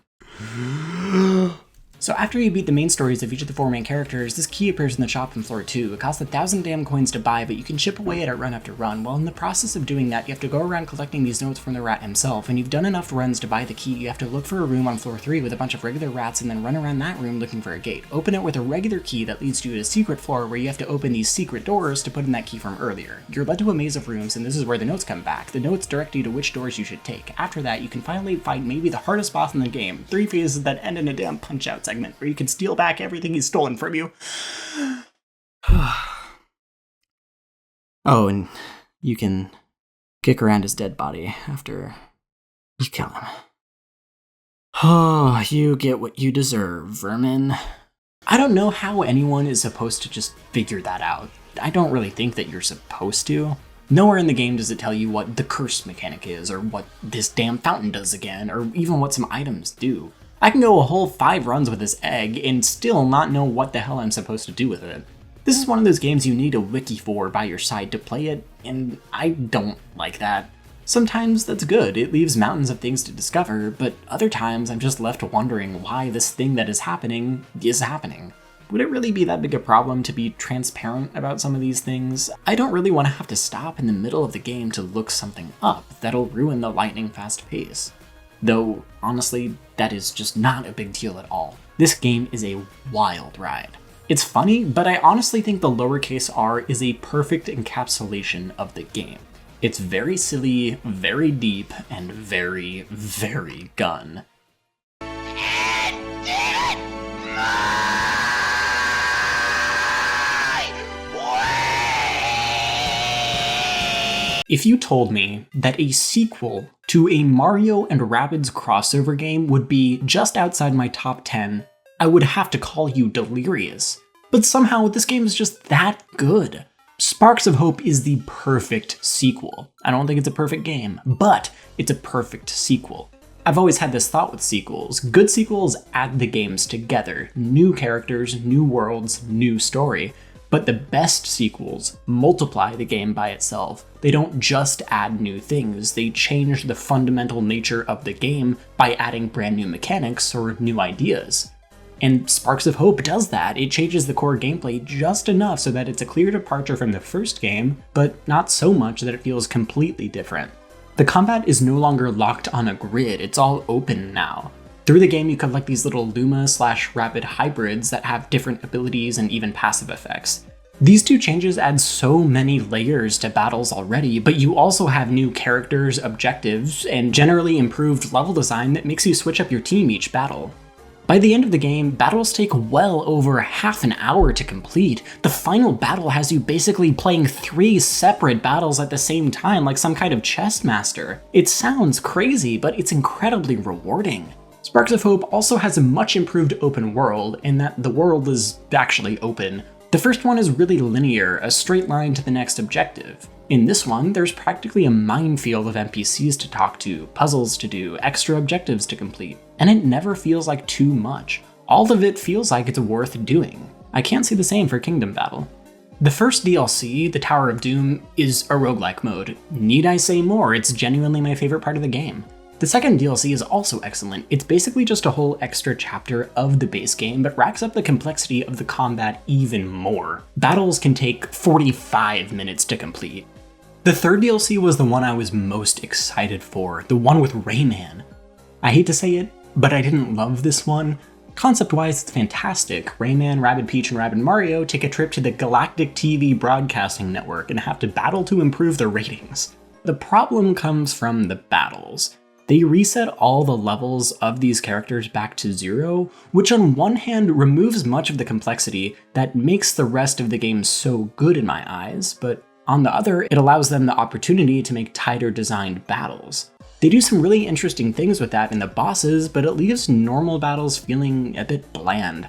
So after you beat the main stories of each of the 4 main characters, this key appears in the shop on floor 2. It costs 1,000 damn coins to buy, but you can chip away at it run after run. Well, in the process of doing that, you have to go around collecting these notes from the rat himself, and you've done enough runs to buy the key. You have to look for a room on floor 3 with a bunch of regular rats and then run around that room looking for a gate. Open it with a regular key that leads you to a secret floor where you have to open these secret doors to put in that key from earlier. You're led to a maze of rooms, and this is where the notes come back. The notes direct you to which doors you should take. After that, you can finally fight maybe the hardest boss in the game. 3 phases that end in a damn punch-out segment where you can steal back everything he's stolen from you. Oh, and you can kick around his dead body after you kill him. Oh, you get what you deserve, vermin. I don't know how anyone is supposed to just figure that out. I don't really think that you're supposed to. Nowhere in the game does it tell you what the curse mechanic is, or what this damn fountain does again, or even what some items do. I can go a whole 5 runs with this egg and still not know what the hell I'm supposed to do with it. This is one of those games you need a wiki for by your side to play it, and I don't like that. Sometimes that's good, it leaves mountains of things to discover, but other times I'm just left wondering why this thing that is happening. Would it really be that big a problem to be transparent about some of these things? I don't really want to have to stop in the middle of the game to look something up that'll ruin the lightning fast pace. Though, honestly, that is just not a big deal at all. This game is a wild ride. It's funny, but I honestly think the lowercase r is a perfect encapsulation of the game. It's very silly, very deep, and very, very gun. If you told me that a sequel to a Mario and Rabbids crossover game would be just outside my top 10, I would have to call you delirious. But somehow this game is just that good. Sparks of Hope is the perfect sequel. I don't think it's a perfect game, but it's a perfect sequel. I've always had this thought with sequels. Good sequels add the games together. New characters, new worlds, new story. But the best sequels multiply the game by itself. They don't just add new things, they change the fundamental nature of the game by adding brand new mechanics or new ideas. And Sparks of Hope does that. It changes the core gameplay just enough so that it's a clear departure from the first game, but not so much that it feels completely different. The combat is no longer locked on a grid, it's all open now. Through the game, you collect these little Luma/Rabbid hybrids that have different abilities and even passive effects. These 2 changes add so many layers to battles already, but you also have new characters, objectives, and generally improved level design that makes you switch up your team each battle. By the end of the game, battles take well over half an hour to complete. The final battle has you basically playing 3 separate battles at the same time like some kind of chess master. It sounds crazy, but it's incredibly rewarding. Sparks of Hope also has a much improved open world in that the world is actually open. The first one is really linear, a straight line to the next objective. In this one, there's practically a minefield of NPCs to talk to, puzzles to do, extra objectives to complete, and it never feels like too much. All of it feels like it's worth doing. I can't say the same for Kingdom Battle. The first DLC, the Tower of Doom, is a roguelike mode. Need I say more? It's genuinely my favorite part of the game. The second DLC is also excellent. It's basically just a whole extra chapter of the base game, but racks up the complexity of the combat even more. Battles can take 45 minutes to complete. The third DLC was the one I was most excited for, the one with Rayman. I hate to say it, but I didn't love this one. Concept-wise, it's fantastic. Rayman, Rabbid Peach, and Rabbid Mario take a trip to the Galactic TV Broadcasting Network and have to battle to improve their ratings. The problem comes from the battles. They reset all the levels of these characters back to 0, which on one hand removes much of the complexity that makes the rest of the game so good in my eyes, but on the other, it allows them the opportunity to make tighter designed battles. They do some really interesting things with that in the bosses, but it leaves normal battles feeling a bit bland.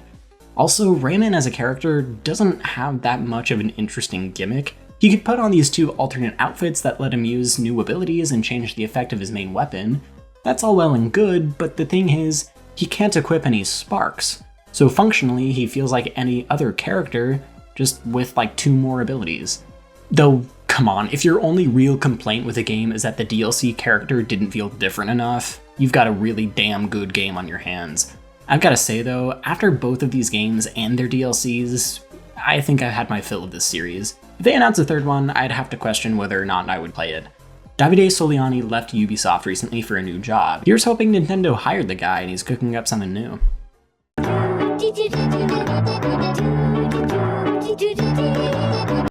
Also, Rayman as a character doesn't have that much of an interesting gimmick. He could put on these 2 alternate outfits that let him use new abilities and change the effect of his main weapon. That's all well and good, but the thing is, he can't equip any sparks. So functionally, he feels like any other character, just with like 2 more abilities. Though, come on, if your only real complaint with a game is that the DLC character didn't feel different enough, you've got a really damn good game on your hands. I've gotta say though, after both of these games and their DLCs, I think I've had my fill of this series. If they announce a 3rd one, I'd have to question whether or not I would play it. Davide Soliani left Ubisoft recently for a new job. Here's hoping Nintendo hired the guy and he's cooking up something new.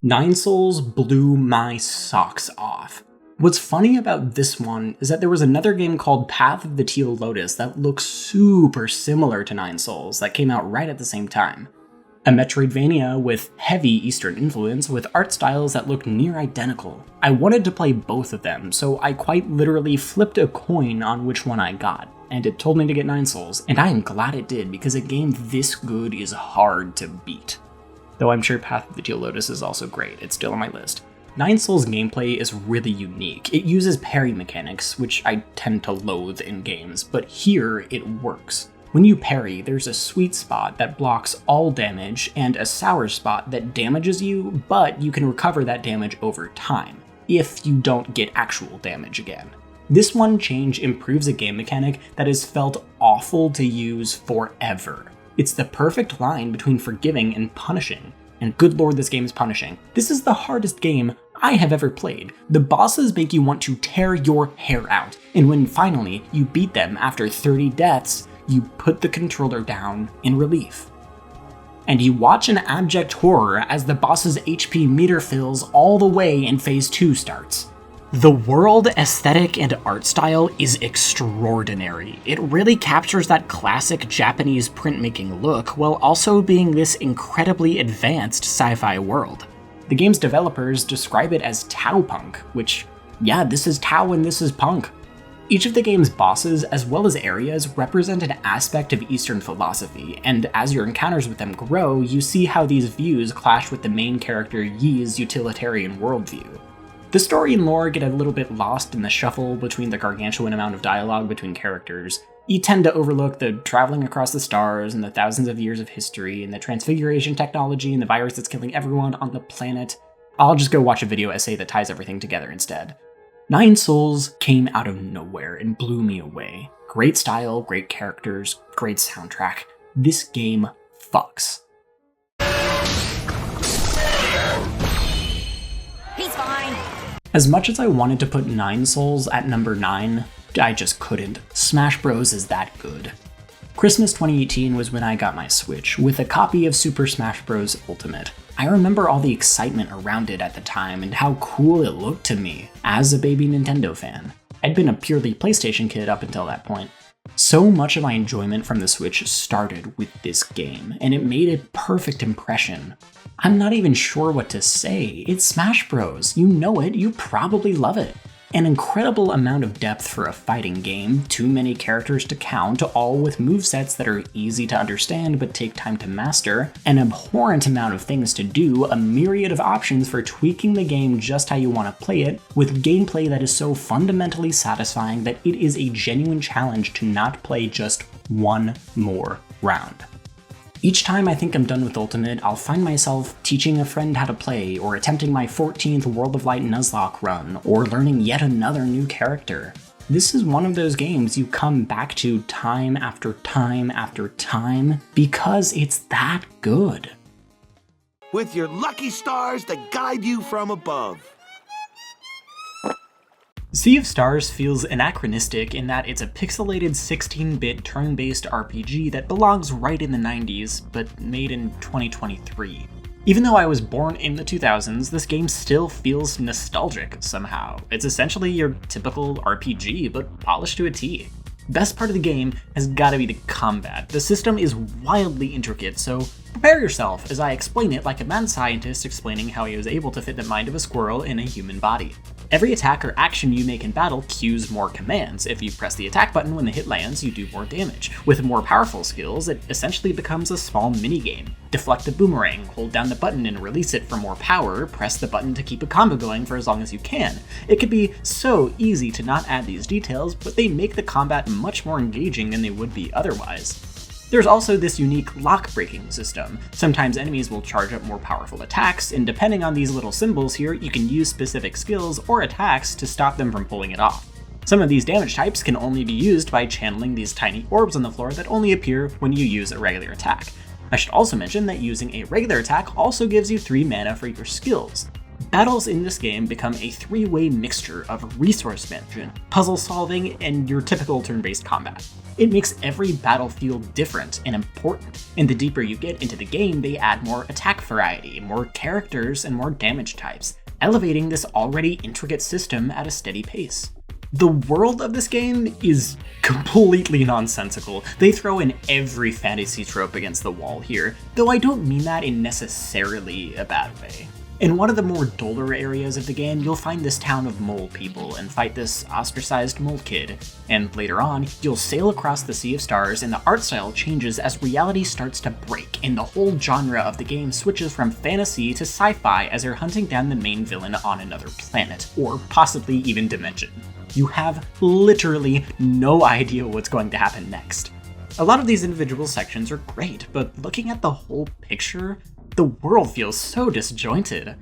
Nine Souls blew my socks off. What's funny about this one is that there was another game called Path of the Teal Lotus that looks super similar to Nine Souls that came out right at the same time. A Metroidvania with heavy Eastern influence with art styles that look near identical. I wanted to play both of them, so I quite literally flipped a coin on which one I got, and it told me to get Nine Souls, and I am glad it did because a game this good is hard to beat. Though I'm sure Path of the Teal Lotus is also great, it's still on my list. Nine Souls gameplay is really unique. It uses parry mechanics, which I tend to loathe in games, but here it works. When you parry, there's a sweet spot that blocks all damage and a sour spot that damages you, but you can recover that damage over time, if you don't get actual damage again. This one change improves a game mechanic that has felt awful to use forever. It's the perfect line between forgiving and punishing, and good lord this game is punishing. This is the hardest game I have ever played. The bosses make you want to tear your hair out, and when finally you beat them after 30 deaths, you put the controller down in relief. And you watch in abject horror as the boss's HP meter fills all the way and Phase 2 starts. The world aesthetic and art style is extraordinary. It really captures that classic Japanese printmaking look while also being this incredibly advanced sci-fi world. The game's developers describe it as Tau Punk, which, yeah, this is Tau and this is punk. Each of the game's bosses, as well as areas, represent an aspect of Eastern philosophy, and as your encounters with them grow, you see how these views clash with the main character Yi's utilitarian worldview. The story and lore get a little bit lost in the shuffle between the gargantuan amount of dialogue between characters. You tend to overlook the traveling across the stars and the thousands of years of history and the transfiguration technology and the virus that's killing everyone on the planet. I'll just go watch a video essay that ties everything together instead. Nine Souls came out of nowhere and blew me away. Great style, great characters, great soundtrack. This game fucks. He's fine. As much as I wanted to put Nine Souls at number 9, I just couldn't. Smash Bros is that good. Christmas 2018 was when I got my Switch, with a copy of Super Smash Bros. Ultimate. I remember all the excitement around it at the time and how cool it looked to me as a baby Nintendo fan. I'd been a purely PlayStation kid up until that point. So much of my enjoyment from the Switch started with this game, and it made a perfect impression. I'm not even sure what to say. It's Smash Bros. You know it, you probably love it. An incredible amount of depth for a fighting game, too many characters to count, all with movesets that are easy to understand but take time to master, an abhorrent amount of things to do, a myriad of options for tweaking the game just how you want to play it, with gameplay that is so fundamentally satisfying that it is a genuine challenge to not play just one more round. Each time I think I'm done with Ultimate, I'll find myself teaching a friend how to play, or attempting my 14th World of Light Nuzlocke run, or learning yet another new character. This is one of those games you come back to time after time after time, because it's that good. With your lucky stars that guide you from above. Sea of Stars feels anachronistic in that it's a pixelated 16-bit turn-based RPG that belongs right in the 90s, but made in 2023. Even though I was born in the 2000s, this game still feels nostalgic somehow. It's essentially your typical RPG, but polished to a T. Best part of the game has gotta be the combat. The system is wildly intricate, so prepare yourself as I explain it like a mad scientist explaining how he was able to fit the mind of a squirrel in a human body. Every attack or action you make in battle cues more commands. If you press the attack button when the hit lands, you do more damage. With more powerful skills, it essentially becomes a small minigame. Deflect a boomerang, hold down the button and release it for more power, press the button to keep a combo going for as long as you can. It could be so easy to not add these details, but they make the combat much more engaging than they would be otherwise. There's also this unique lock-breaking system. Sometimes enemies will charge up more powerful attacks, and depending on these little symbols here, you can use specific skills or attacks to stop them from pulling it off. Some of these damage types can only be used by channeling these tiny orbs on the floor that only appear when you use a regular attack. I should also mention that using a regular attack also gives you 3 mana for your skills. Battles in this game become a 3-way mixture of resource management, puzzle solving, and your typical turn-based combat. It makes every battle feel different and important, and the deeper you get into the game, they add more attack variety, more characters, and more damage types, elevating this already intricate system at a steady pace. The world of this game is completely nonsensical. They throw in every fantasy trope against the wall here, though I don't mean that in necessarily a bad way. In one of the more duller areas of the game, you'll find this town of mole people and fight this ostracized mole kid. And later on, you'll sail across the Sea of Stars and the art style changes as reality starts to break and the whole genre of the game switches from fantasy to sci-fi as you're hunting down the main villain on another planet, or possibly even dimension. You have literally no idea what's going to happen next. A lot of these individual sections are great, but looking at the whole picture, the world feels so disjointed.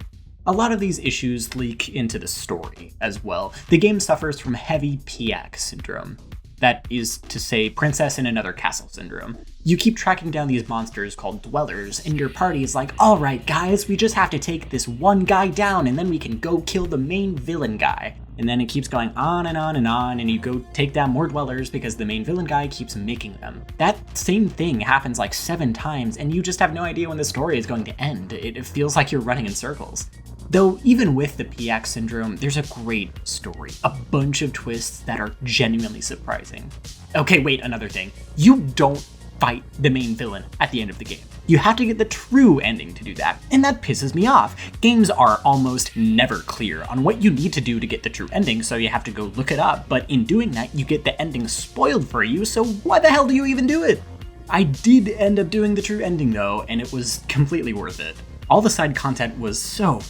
A lot of these issues leak into the story as well. The game suffers from heavy PX syndrome. That is to say, Princess in Another Castle syndrome. You keep tracking down these monsters called Dwellers, and your party is like, alright guys, we just have to take this one guy down and then we can go kill the main villain guy. And then it keeps going on and on and on, and you go take down more Dwellers because the main villain guy keeps making them. That same thing happens like 7 times, and you just have no idea when the story is going to end. It feels like you're running in circles. Though even with the PX syndrome, there's a great story. A bunch of twists that are genuinely surprising. Okay, wait, another thing. You don't fight the main villain at the end of the game. You have to get the true ending to do that, and that pisses me off. Games are almost never clear on what you need to do to get the true ending, so you have to go look it up, but in doing that, you get the ending spoiled for you, so why the hell do you even do it? I did end up doing the true ending though, and it was completely worth it. All the side content was so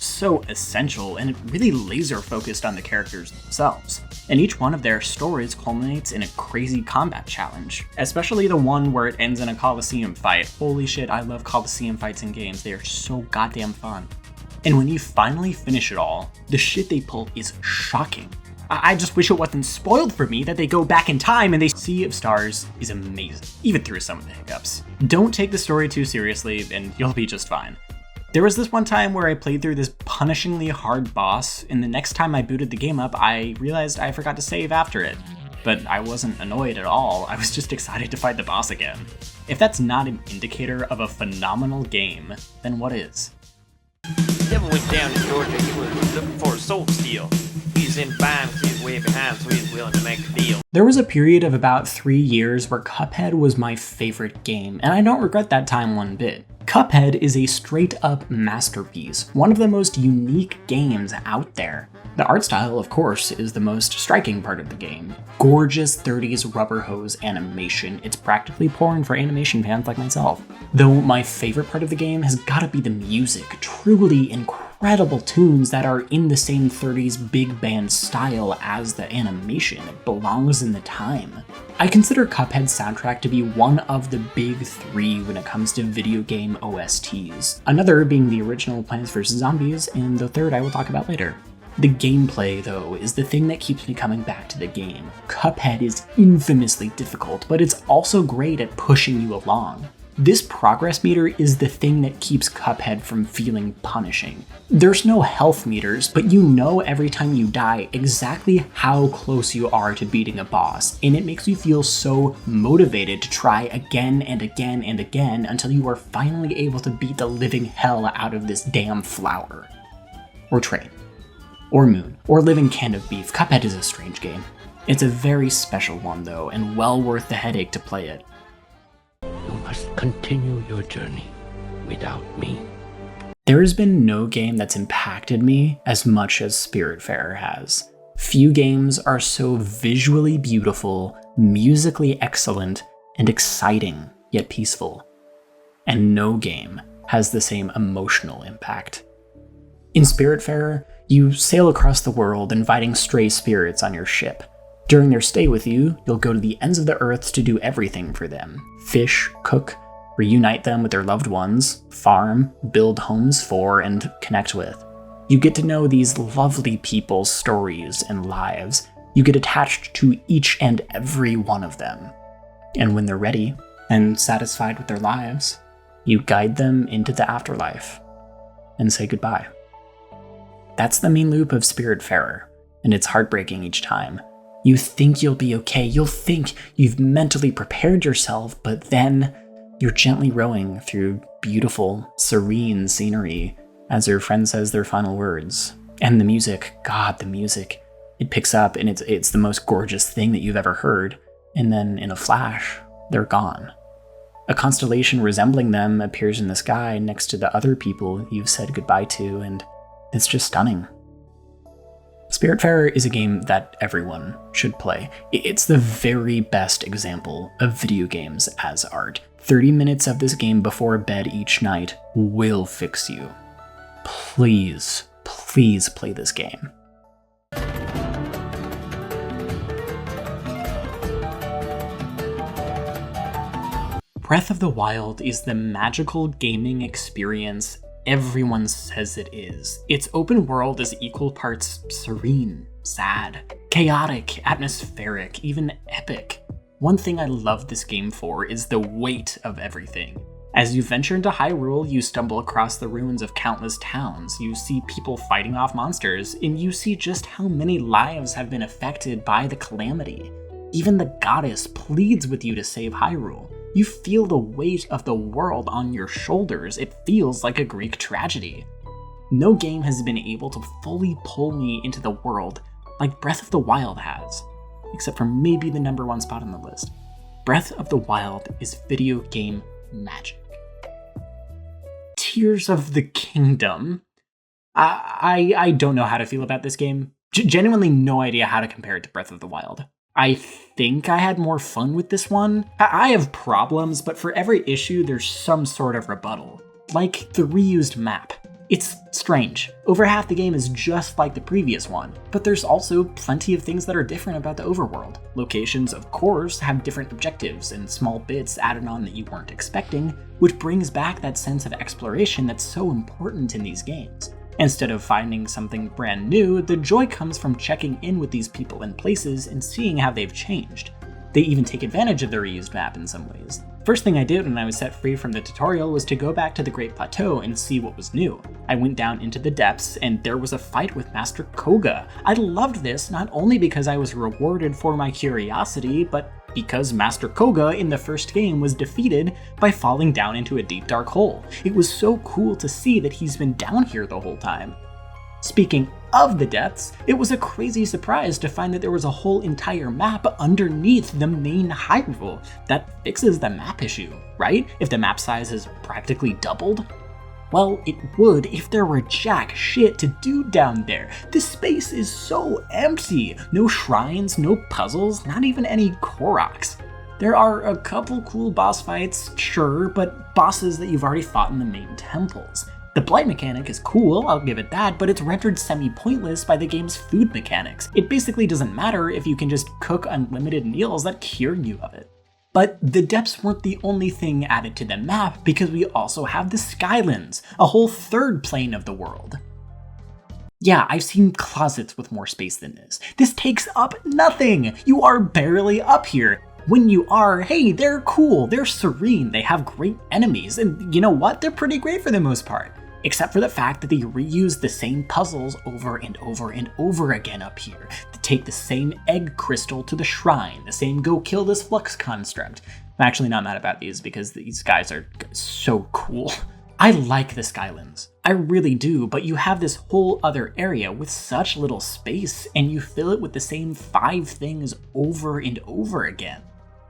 essential, and it really laser focused on the characters themselves. And each one of their stories culminates in a crazy combat challenge, especially the one where it ends in a Coliseum fight. Holy shit, I love Coliseum fights in games, they are so goddamn fun. And when you finally finish it all, the shit they pull is shocking. I just wish it wasn't spoiled for me that they go back in time and they Sea of Stars is amazing, even through some of the hiccups. Don't take the story too seriously and you'll be just fine. There was this one time where I played through this punishingly hard boss, and the next time I booted the game up, I realized I forgot to save after it. But I wasn't annoyed at all, I was just excited to fight the boss again. If that's not an indicator of a phenomenal game, then what is? Devil went down to Georgia, he was looking for a soul steal. He's in fine, he's way behind, so he's willing to make a deal. There was a period of about 3 years where Cuphead was my favorite game, and I don't regret that time one bit. Cuphead is a straight-up masterpiece, one of the most unique games out there. The art style, of course, is the most striking part of the game. Gorgeous 30s rubber hose animation, it's practically porn for animation fans like myself. Though my favorite part of the game has gotta be the music, truly incredible tunes that are in the same 30s big band style as the animation. It belongs in the time. I consider Cuphead's soundtrack to be one of the big 3 when it comes to video game OSTs, another being the original Plants vs. Zombies, and the third I will talk about later. The gameplay, though, is the thing that keeps me coming back to the game. Cuphead is infamously difficult, but it's also great at pushing you along. This progress meter is the thing that keeps Cuphead from feeling punishing. There's no health meters, but you know every time you die exactly how close you are to beating a boss, and it makes you feel so motivated to try again and again and again until you are finally able to beat the living hell out of this damn flower. Or train. Or moon. Or living can of beef. Cuphead is a strange game. It's a very special one though, and well worth the headache to play it. You must continue your journey without me. There has been no game that's impacted me as much as Spiritfarer has. Few games are so visually beautiful, musically excellent, and exciting, yet peaceful. And no game has the same emotional impact. In Spiritfarer, you sail across the world inviting stray spirits on your ship. During their stay with you, you'll go to the ends of the earth to do everything for them. Fish, cook, reunite them with their loved ones, farm, build homes for, and connect with. You get to know these lovely people's stories and lives. You get attached to each and every one of them. And when they're ready and satisfied with their lives, you guide them into the afterlife and say goodbye. That's the main loop of Spiritfarer, and it's heartbreaking each time. You think you'll be okay, you'll think you've mentally prepared yourself, but then you're gently rowing through beautiful, serene scenery as your friend says their final words. And the music, God, the music, it picks up and it's the most gorgeous thing that you've ever heard, and then in a flash, they're gone. A constellation resembling them appears in the sky next to the other people you've said goodbye to, and it's just stunning. Spiritfarer is a game that everyone should play. It's the very best example of video games as art. 30 minutes of this game before bed each night will fix you. Please, please play this game. Breath of the Wild is the magical gaming experience everyone says it is. Its open world is equal parts serene, sad, chaotic, atmospheric, even epic. One thing I love this game for is the weight of everything. As you venture into Hyrule, you stumble across the ruins of countless towns, you see people fighting off monsters, and you see just how many lives have been affected by the calamity. Even the goddess pleads with you to save Hyrule. You feel the weight of the world on your shoulders. It feels like a Greek tragedy. No game has been able to fully pull me into the world like Breath of the Wild has, except for maybe the number one spot on the list. Breath of the Wild is video game magic. Tears of the Kingdom. I don't know how to feel about this game. Genuinely no idea how to compare it to Breath of the Wild. I think I had more fun with this one. I have problems, but for every issue there's some sort of rebuttal. Like the reused map. It's strange. Over half the game is just like the previous one, but there's also plenty of things that are different about the overworld. Locations, of course, have different objectives and small bits added on that you weren't expecting, which brings back that sense of exploration that's so important in these games. Instead of finding something brand new, the joy comes from checking in with these people and places and seeing how they've changed. They even take advantage of the reused map in some ways. First thing I did when I was set free from the tutorial was to go back to the Great Plateau and see what was new. I went down into the depths and there was a fight with Master Koga. I loved this not only because I was rewarded for my curiosity, but because Master Koga in the first game was defeated by falling down into a deep dark hole. It was so cool to see that he's been down here the whole time. Speaking of the depths, it was a crazy surprise to find that there was a whole entire map underneath the main Hyrule. That fixes the map issue, right? If the map size is practically doubled? Well, it would if there were jack shit to do down there. This space is so empty. No shrines, no puzzles, not even any Koroks. There are a couple cool boss fights, sure, but bosses that you've already fought in the main temples. The blight mechanic is cool, I'll give it that, but it's rendered semi-pointless by the game's food mechanics. It basically doesn't matter if you can just cook unlimited meals that cure you of it. But the depths weren't the only thing added to the map, because we also have the Skylands, a whole third plane of the world. Yeah, I've seen closets with more space than this. This takes up nothing! You are barely up here. when you are, hey, they're cool, they're serene, they have great enemies, and you know what? They're pretty great for the most part. Except for the fact that they reuse the same puzzles over and over and over again up here. To take the same egg crystal to the shrine, the same go kill this flux construct. I'm actually not mad about these because these guys are so cool. I like the Skylands, I really do, but you have this whole other area with such little space and you fill it with the same 5 things over and over again.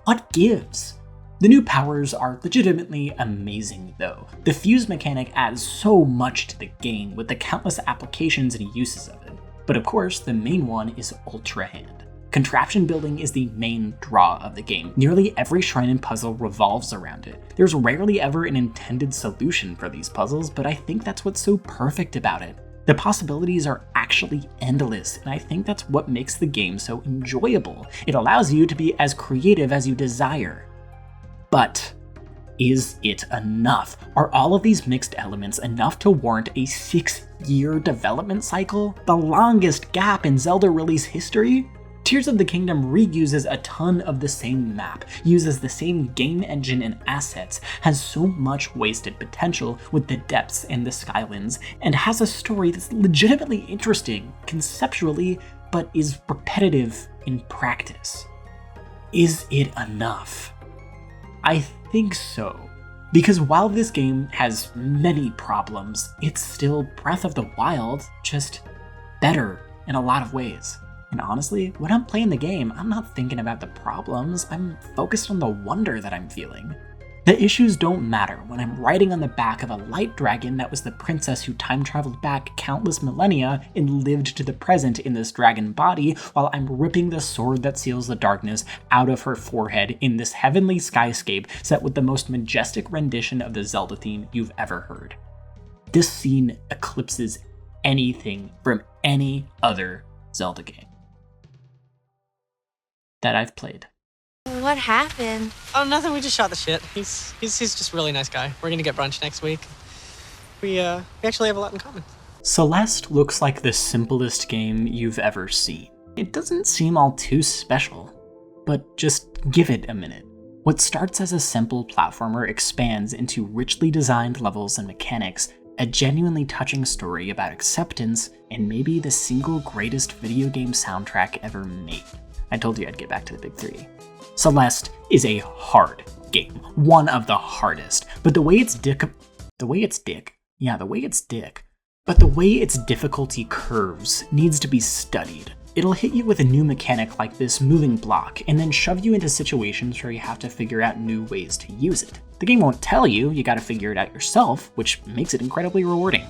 What gives? The new powers are legitimately amazing though. The fuse mechanic adds so much to the game with the countless applications and uses of it. But of course, the main one is Ultra Hand. Contraption building is the main draw of the game. Nearly every shrine and puzzle revolves around it. There's rarely ever an intended solution for these puzzles, but I think that's what's so perfect about it. The possibilities are actually endless, and I think that's what makes the game so enjoyable. It allows you to be as creative as you desire. But is it enough? Are all of these mixed elements enough to warrant a 6-year development cycle? The longest gap in Zelda release history? Tears of the Kingdom reuses a ton of the same map, uses the same game engine and assets, has so much wasted potential with the depths and the Skylands, and has a story that's legitimately interesting conceptually, but is repetitive in practice. Is it enough? I think so. Because while this game has many problems, it's still Breath of the Wild, just better in a lot of ways. And honestly, when I'm playing the game, I'm not thinking about the problems, I'm focused on the wonder that I'm feeling. The issues don't matter when I'm riding on the back of a light dragon that was the princess who time traveled back countless millennia and lived to the present in this dragon body, while I'm ripping the sword that seals the darkness out of her forehead in this heavenly skyscape set with the most majestic rendition of the Zelda theme you've ever heard. This scene eclipses anything from any other Zelda game that I've played. What happened? Oh, nothing. We just shot the shit. He's just a really nice guy. We're gonna get brunch next week. We actually have a lot in common. Celeste looks like the simplest game you've ever seen. It doesn't seem all too special, but just give it a minute. What starts as a simple platformer expands into richly designed levels and mechanics, a genuinely touching story about acceptance, and maybe the single greatest video game soundtrack ever made. I told you I'd get back to the big 3. Celeste is a hard game, one of the hardest, but the way its difficulty curves needs to be studied. It'll hit you with a new mechanic like this moving block, and then shove you into situations where you have to figure out new ways to use it. The game won't tell you, you gotta figure it out yourself, which makes it incredibly rewarding.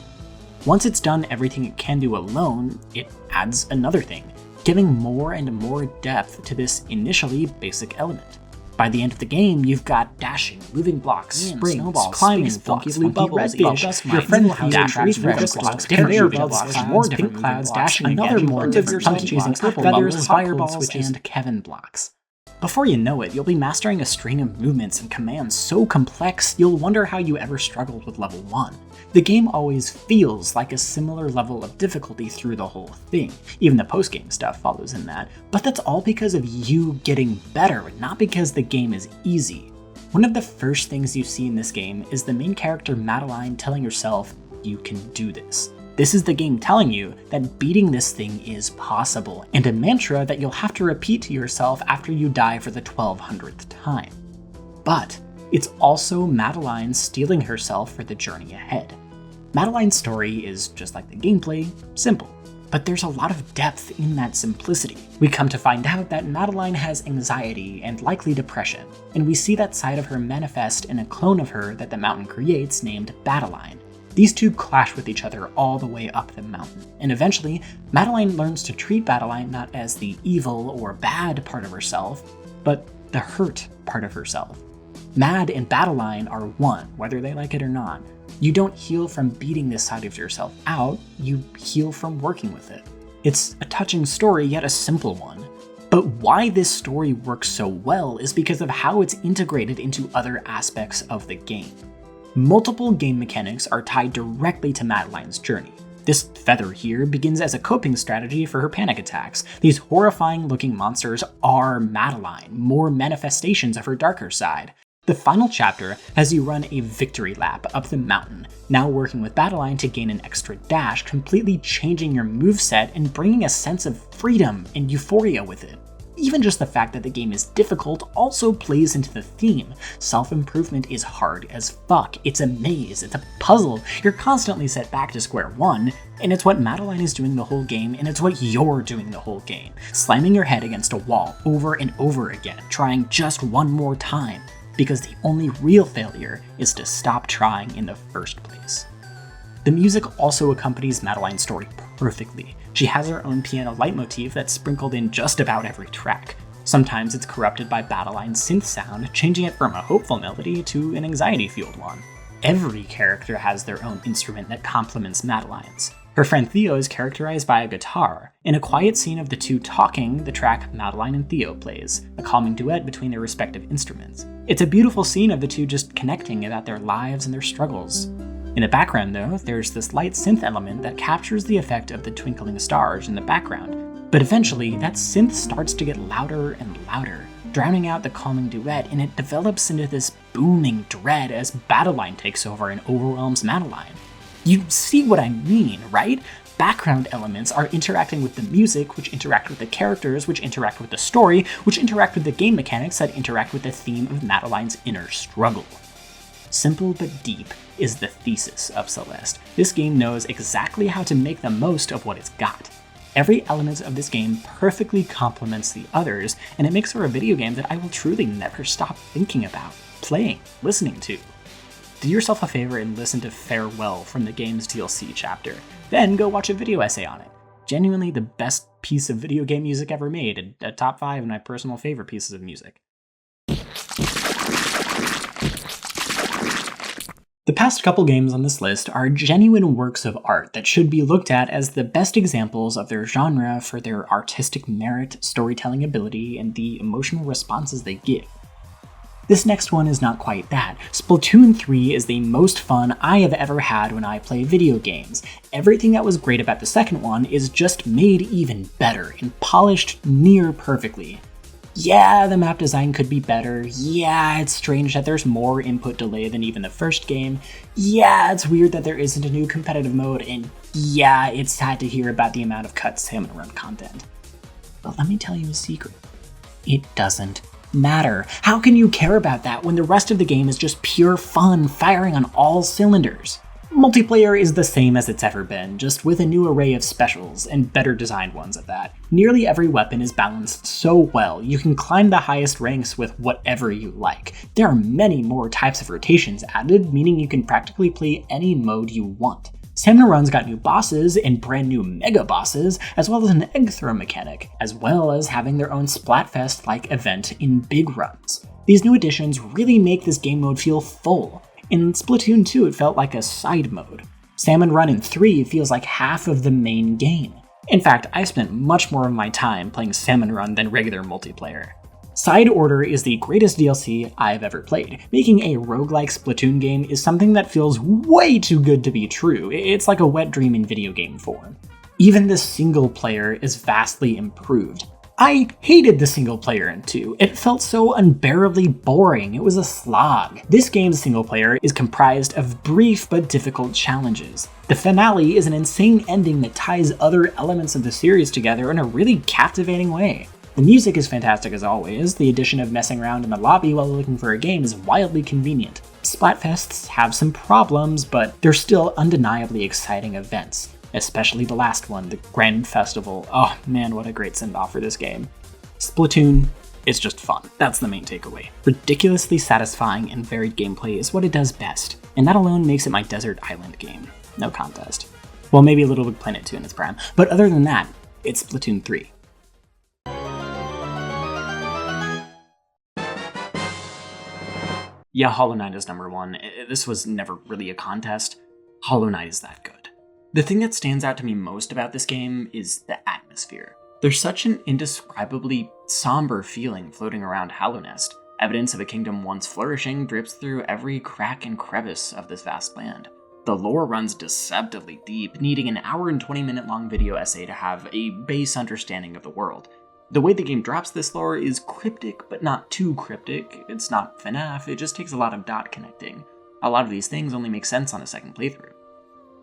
Once it's done everything it can do alone, it adds another thing, giving more and more depth to this initially basic element. By the end of the game, you've got dashing, moving blocks, springs, snowballs, climbing, funky blue bubbles, bubbles, your friend who dashes, refresh blocks, different air blocks, more pink clouds, dashing another more different chasing purple feathers, fireballs, and Kevin blocks. Before you know it, you'll be mastering a string of movements and commands so complex, you'll wonder how you ever struggled with level 1. The game always feels like a similar level of difficulty through the whole thing. Even the post-game stuff follows in that, but that's all because of you getting better, not because the game is easy. One of the first things you see in this game is the main character Madeline telling herself, "You can do this." This is the game telling you that beating this thing is possible, and a mantra that you'll have to repeat to yourself after you die for the 1200th time. But it's also Madeline steeling herself for the journey ahead. Madeline's story is, just like the gameplay, simple. But there's a lot of depth in that simplicity. We come to find out that Madeline has anxiety and likely depression, and we see that side of her manifest in a clone of her that the mountain creates named Badeline. These two clash with each other all the way up the mountain, and eventually, Madeline learns to treat Badeline not as the evil or bad part of herself, but the hurt part of herself. Mad and Badeline are one, whether they like it or not. You don't heal from beating this side of yourself out, you heal from working with it. It's a touching story, yet a simple one. But why this story works so well is because of how it's integrated into other aspects of the game. Multiple game mechanics are tied directly to Madeline's journey. This feather here begins as a coping strategy for her panic attacks. These horrifying looking monsters are Madeline, more manifestations of her darker side. The final chapter has you run a victory lap up the mountain, now working with Madeline to gain an extra dash, completely changing your moveset and bringing a sense of freedom and euphoria with it. Even just the fact that the game is difficult also plays into the theme. Self-improvement is hard as fuck. It's a maze, it's a puzzle, you're constantly set back to square one, and it's what Madeline is doing the whole game, and it's what you're doing the whole game. Slamming your head against a wall over and over again, trying just one more time, because the only real failure is to stop trying in the first place. The music also accompanies Madeline's story perfectly. She has her own piano leitmotif that's sprinkled in just about every track. Sometimes it's corrupted by Madeline's synth sound, changing it from a hopeful melody to an anxiety-fueled one. Every character has their own instrument that complements Madeline's. Her friend Theo is characterized by a guitar. In a quiet scene of the two talking, the track Madeline and Theo plays, a calming duet between their respective instruments. It's a beautiful scene of the two just connecting about their lives and their struggles. In the background, though, there's this light synth element that captures the effect of the twinkling stars in the background. But eventually, that synth starts to get louder and louder, drowning out the calming duet, and it develops into this booming dread as Madeline takes over and overwhelms Madeline. You see what I mean, right? Background elements are interacting with the music, which interact with the characters, which interact with the story, which interact with the game mechanics that interact with the theme of Madeline's inner struggle. Simple but deep is the thesis of Celeste. This game knows exactly how to make the most of what it's got. Every element of this game perfectly complements the others, and it makes for a video game that I will truly never stop thinking about, playing, listening to. Do yourself a favor and listen to Farewell from the game's DLC chapter. Then go watch a video essay on it. Genuinely the best piece of video game music ever made, and a top 5 of my personal favorite pieces of music. The past couple games on this list are genuine works of art that should be looked at as the best examples of their genre for their artistic merit, storytelling ability, and the emotional responses they give. This next one is not quite that. Splatoon 3 is the most fun I have ever had when I play video games. Everything that was great about the second one is just made even better and polished near perfectly. Yeah, the map design could be better. Yeah, it's strange that there's more input delay than even the first game. Yeah, it's weird that there isn't a new competitive mode, and yeah, it's sad to hear about the amount of cut Salmon Run content. But let me tell you a secret. It doesn't matter. How can you care about that when the rest of the game is just pure fun, firing on all cylinders? Multiplayer is the same as it's ever been, just with a new array of specials, and better designed ones at that. Nearly every weapon is balanced so well, you can climb the highest ranks with whatever you like. There are many more types of rotations added, meaning you can practically play any mode you want. Salmon Run's got new bosses and brand new mega bosses, as well as an egg throw mechanic, as well as having their own Splatfest-like event in big runs. These new additions really make this game mode feel full. In Splatoon 2, it felt like a side mode. Salmon Run in 3 feels like half of the main game. In fact, I spent much more of my time playing Salmon Run than regular multiplayer. Side Order is the greatest DLC I've ever played. Making a roguelike Splatoon game is something that feels way too good to be true. It's like a wet dream in video game form. Even the single player is vastly improved. I hated the single player in 2. It felt so unbearably boring. It was a slog. This game's single player is comprised of brief but difficult challenges. The finale is an insane ending that ties other elements of the series together in a really captivating way. The music is fantastic as always. The addition of messing around in the lobby while looking for a game is wildly convenient. Splatfests have some problems, but they're still undeniably exciting events. Especially the last one, the Grand Festival. Oh man, what a great send-off for this game. Splatoon is just fun. That's the main takeaway. Ridiculously satisfying and varied gameplay is what it does best, and that alone makes it my desert island game. No contest. Well, maybe a Little Big Planet 2 in its prime, but other than that, it's Splatoon 3. Yeah, Hollow Knight is number 1. This was never really a contest. Hollow Knight is that good. The thing that stands out to me most about this game is the atmosphere. There's such an indescribably somber feeling floating around Hallownest. Evidence of a kingdom once flourishing drips through every crack and crevice of this vast land. The lore runs deceptively deep, needing an hour and 20-minute long video essay to have a base understanding of the world. The way the game drops this lore is cryptic, but not too cryptic. It's not FNAF, it just takes a lot of dot connecting. A lot of these things only make sense on a second playthrough.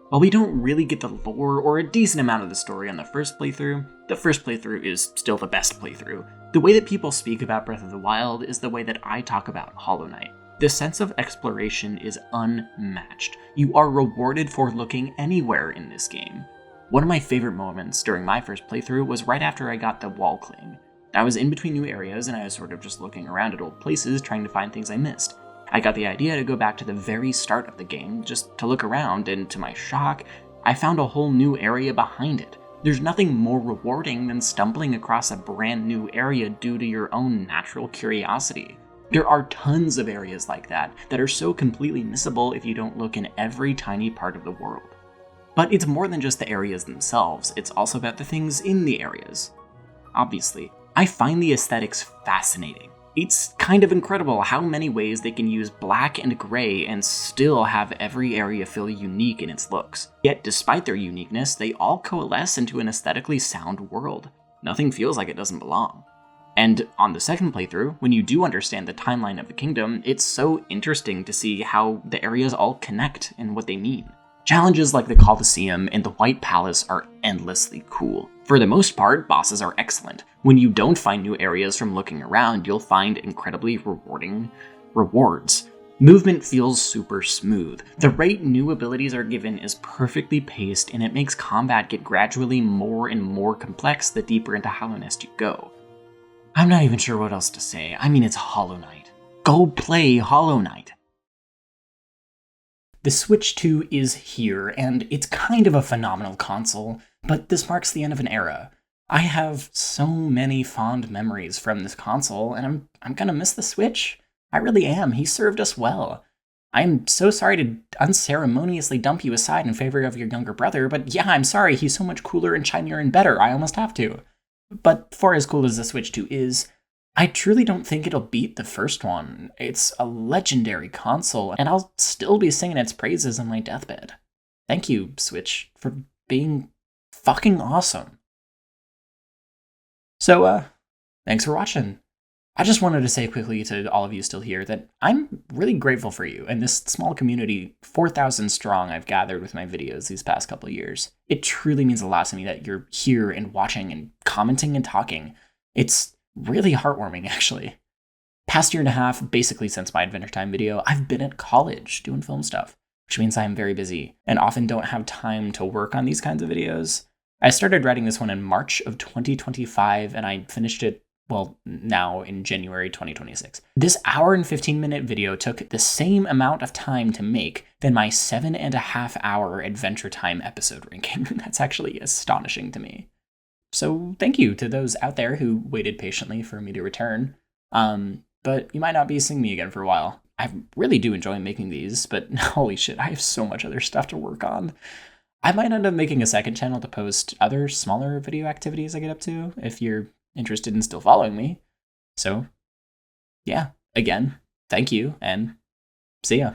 While we don't really get the lore or a decent amount of the story on the first playthrough is still the best playthrough. The way that people speak about Breath of the Wild is the way that I talk about Hollow Knight. The sense of exploration is unmatched. You are rewarded for looking anywhere in this game. One of my favorite moments during my first playthrough was right after I got the wall cling. I was in between new areas and I was sort of just looking around at old places trying to find things I missed. I got the idea to go back to the very start of the game just to look around, and to my shock, I found a whole new area behind it. There's nothing more rewarding than stumbling across a brand new area due to your own natural curiosity. There are tons of areas like that are so completely missable if you don't look in every tiny part of the world. But it's more than just the areas themselves, it's also about the things in the areas. Obviously, I find the aesthetics fascinating. It's kind of incredible how many ways they can use black and gray and still have every area feel unique in its looks. Yet despite their uniqueness, they all coalesce into an aesthetically sound world. Nothing feels like it doesn't belong. And on the second playthrough, when you do understand the timeline of the kingdom, it's so interesting to see how the areas all connect and what they mean. Challenges like the Colosseum and the White Palace are endlessly cool. For the most part, bosses are excellent. When you don't find new areas from looking around, you'll find incredibly rewarding rewards. Movement feels super smooth. The rate new abilities are given is perfectly paced, and it makes combat get gradually more and more complex the deeper into Hallownest you go. I'm not even sure what else to say. I mean, it's Hollow Knight. Go play Hollow Knight. The Switch 2 is here, and it's kind of a phenomenal console, but this marks the end of an era. I have so many fond memories from this console, and I'm gonna miss the Switch. I really am. He served us well. I'm so sorry to unceremoniously dump you aside in favor of your younger brother, but yeah, I'm sorry, he's so much cooler and shinier and better, I almost have to. But for as cool as the Switch 2 is, I truly don't think it'll beat the first one. It's a legendary console, and I'll still be singing its praises on my deathbed. Thank you, Switch, for being fucking awesome. So, thanks for watching. I just wanted to say quickly to all of you still here that I'm really grateful for you and this small community, 4,000 strong, I've gathered with my videos these past couple of years. It truly means a lot to me that you're here and watching and commenting and talking. It's really heartwarming, actually. Past year and a half, basically since my Adventure Time video, I've been at college doing film stuff, which means I'm very busy and often don't have time to work on these kinds of videos. I started writing this one in March of 2025, and I finished it, well, now in January 2026. This hour and 15-minute video took the same amount of time to make than my 7.5-hour Adventure Time episode ranking. That's actually astonishing to me. So thank you to those out there who waited patiently for me to return. But you might not be seeing me again for a while. I really do enjoy making these, but holy shit, I have so much other stuff to work on. I might end up making a second channel to post other smaller video activities I get up to, if you're interested in still following me. So, yeah, again, thank you, and see ya.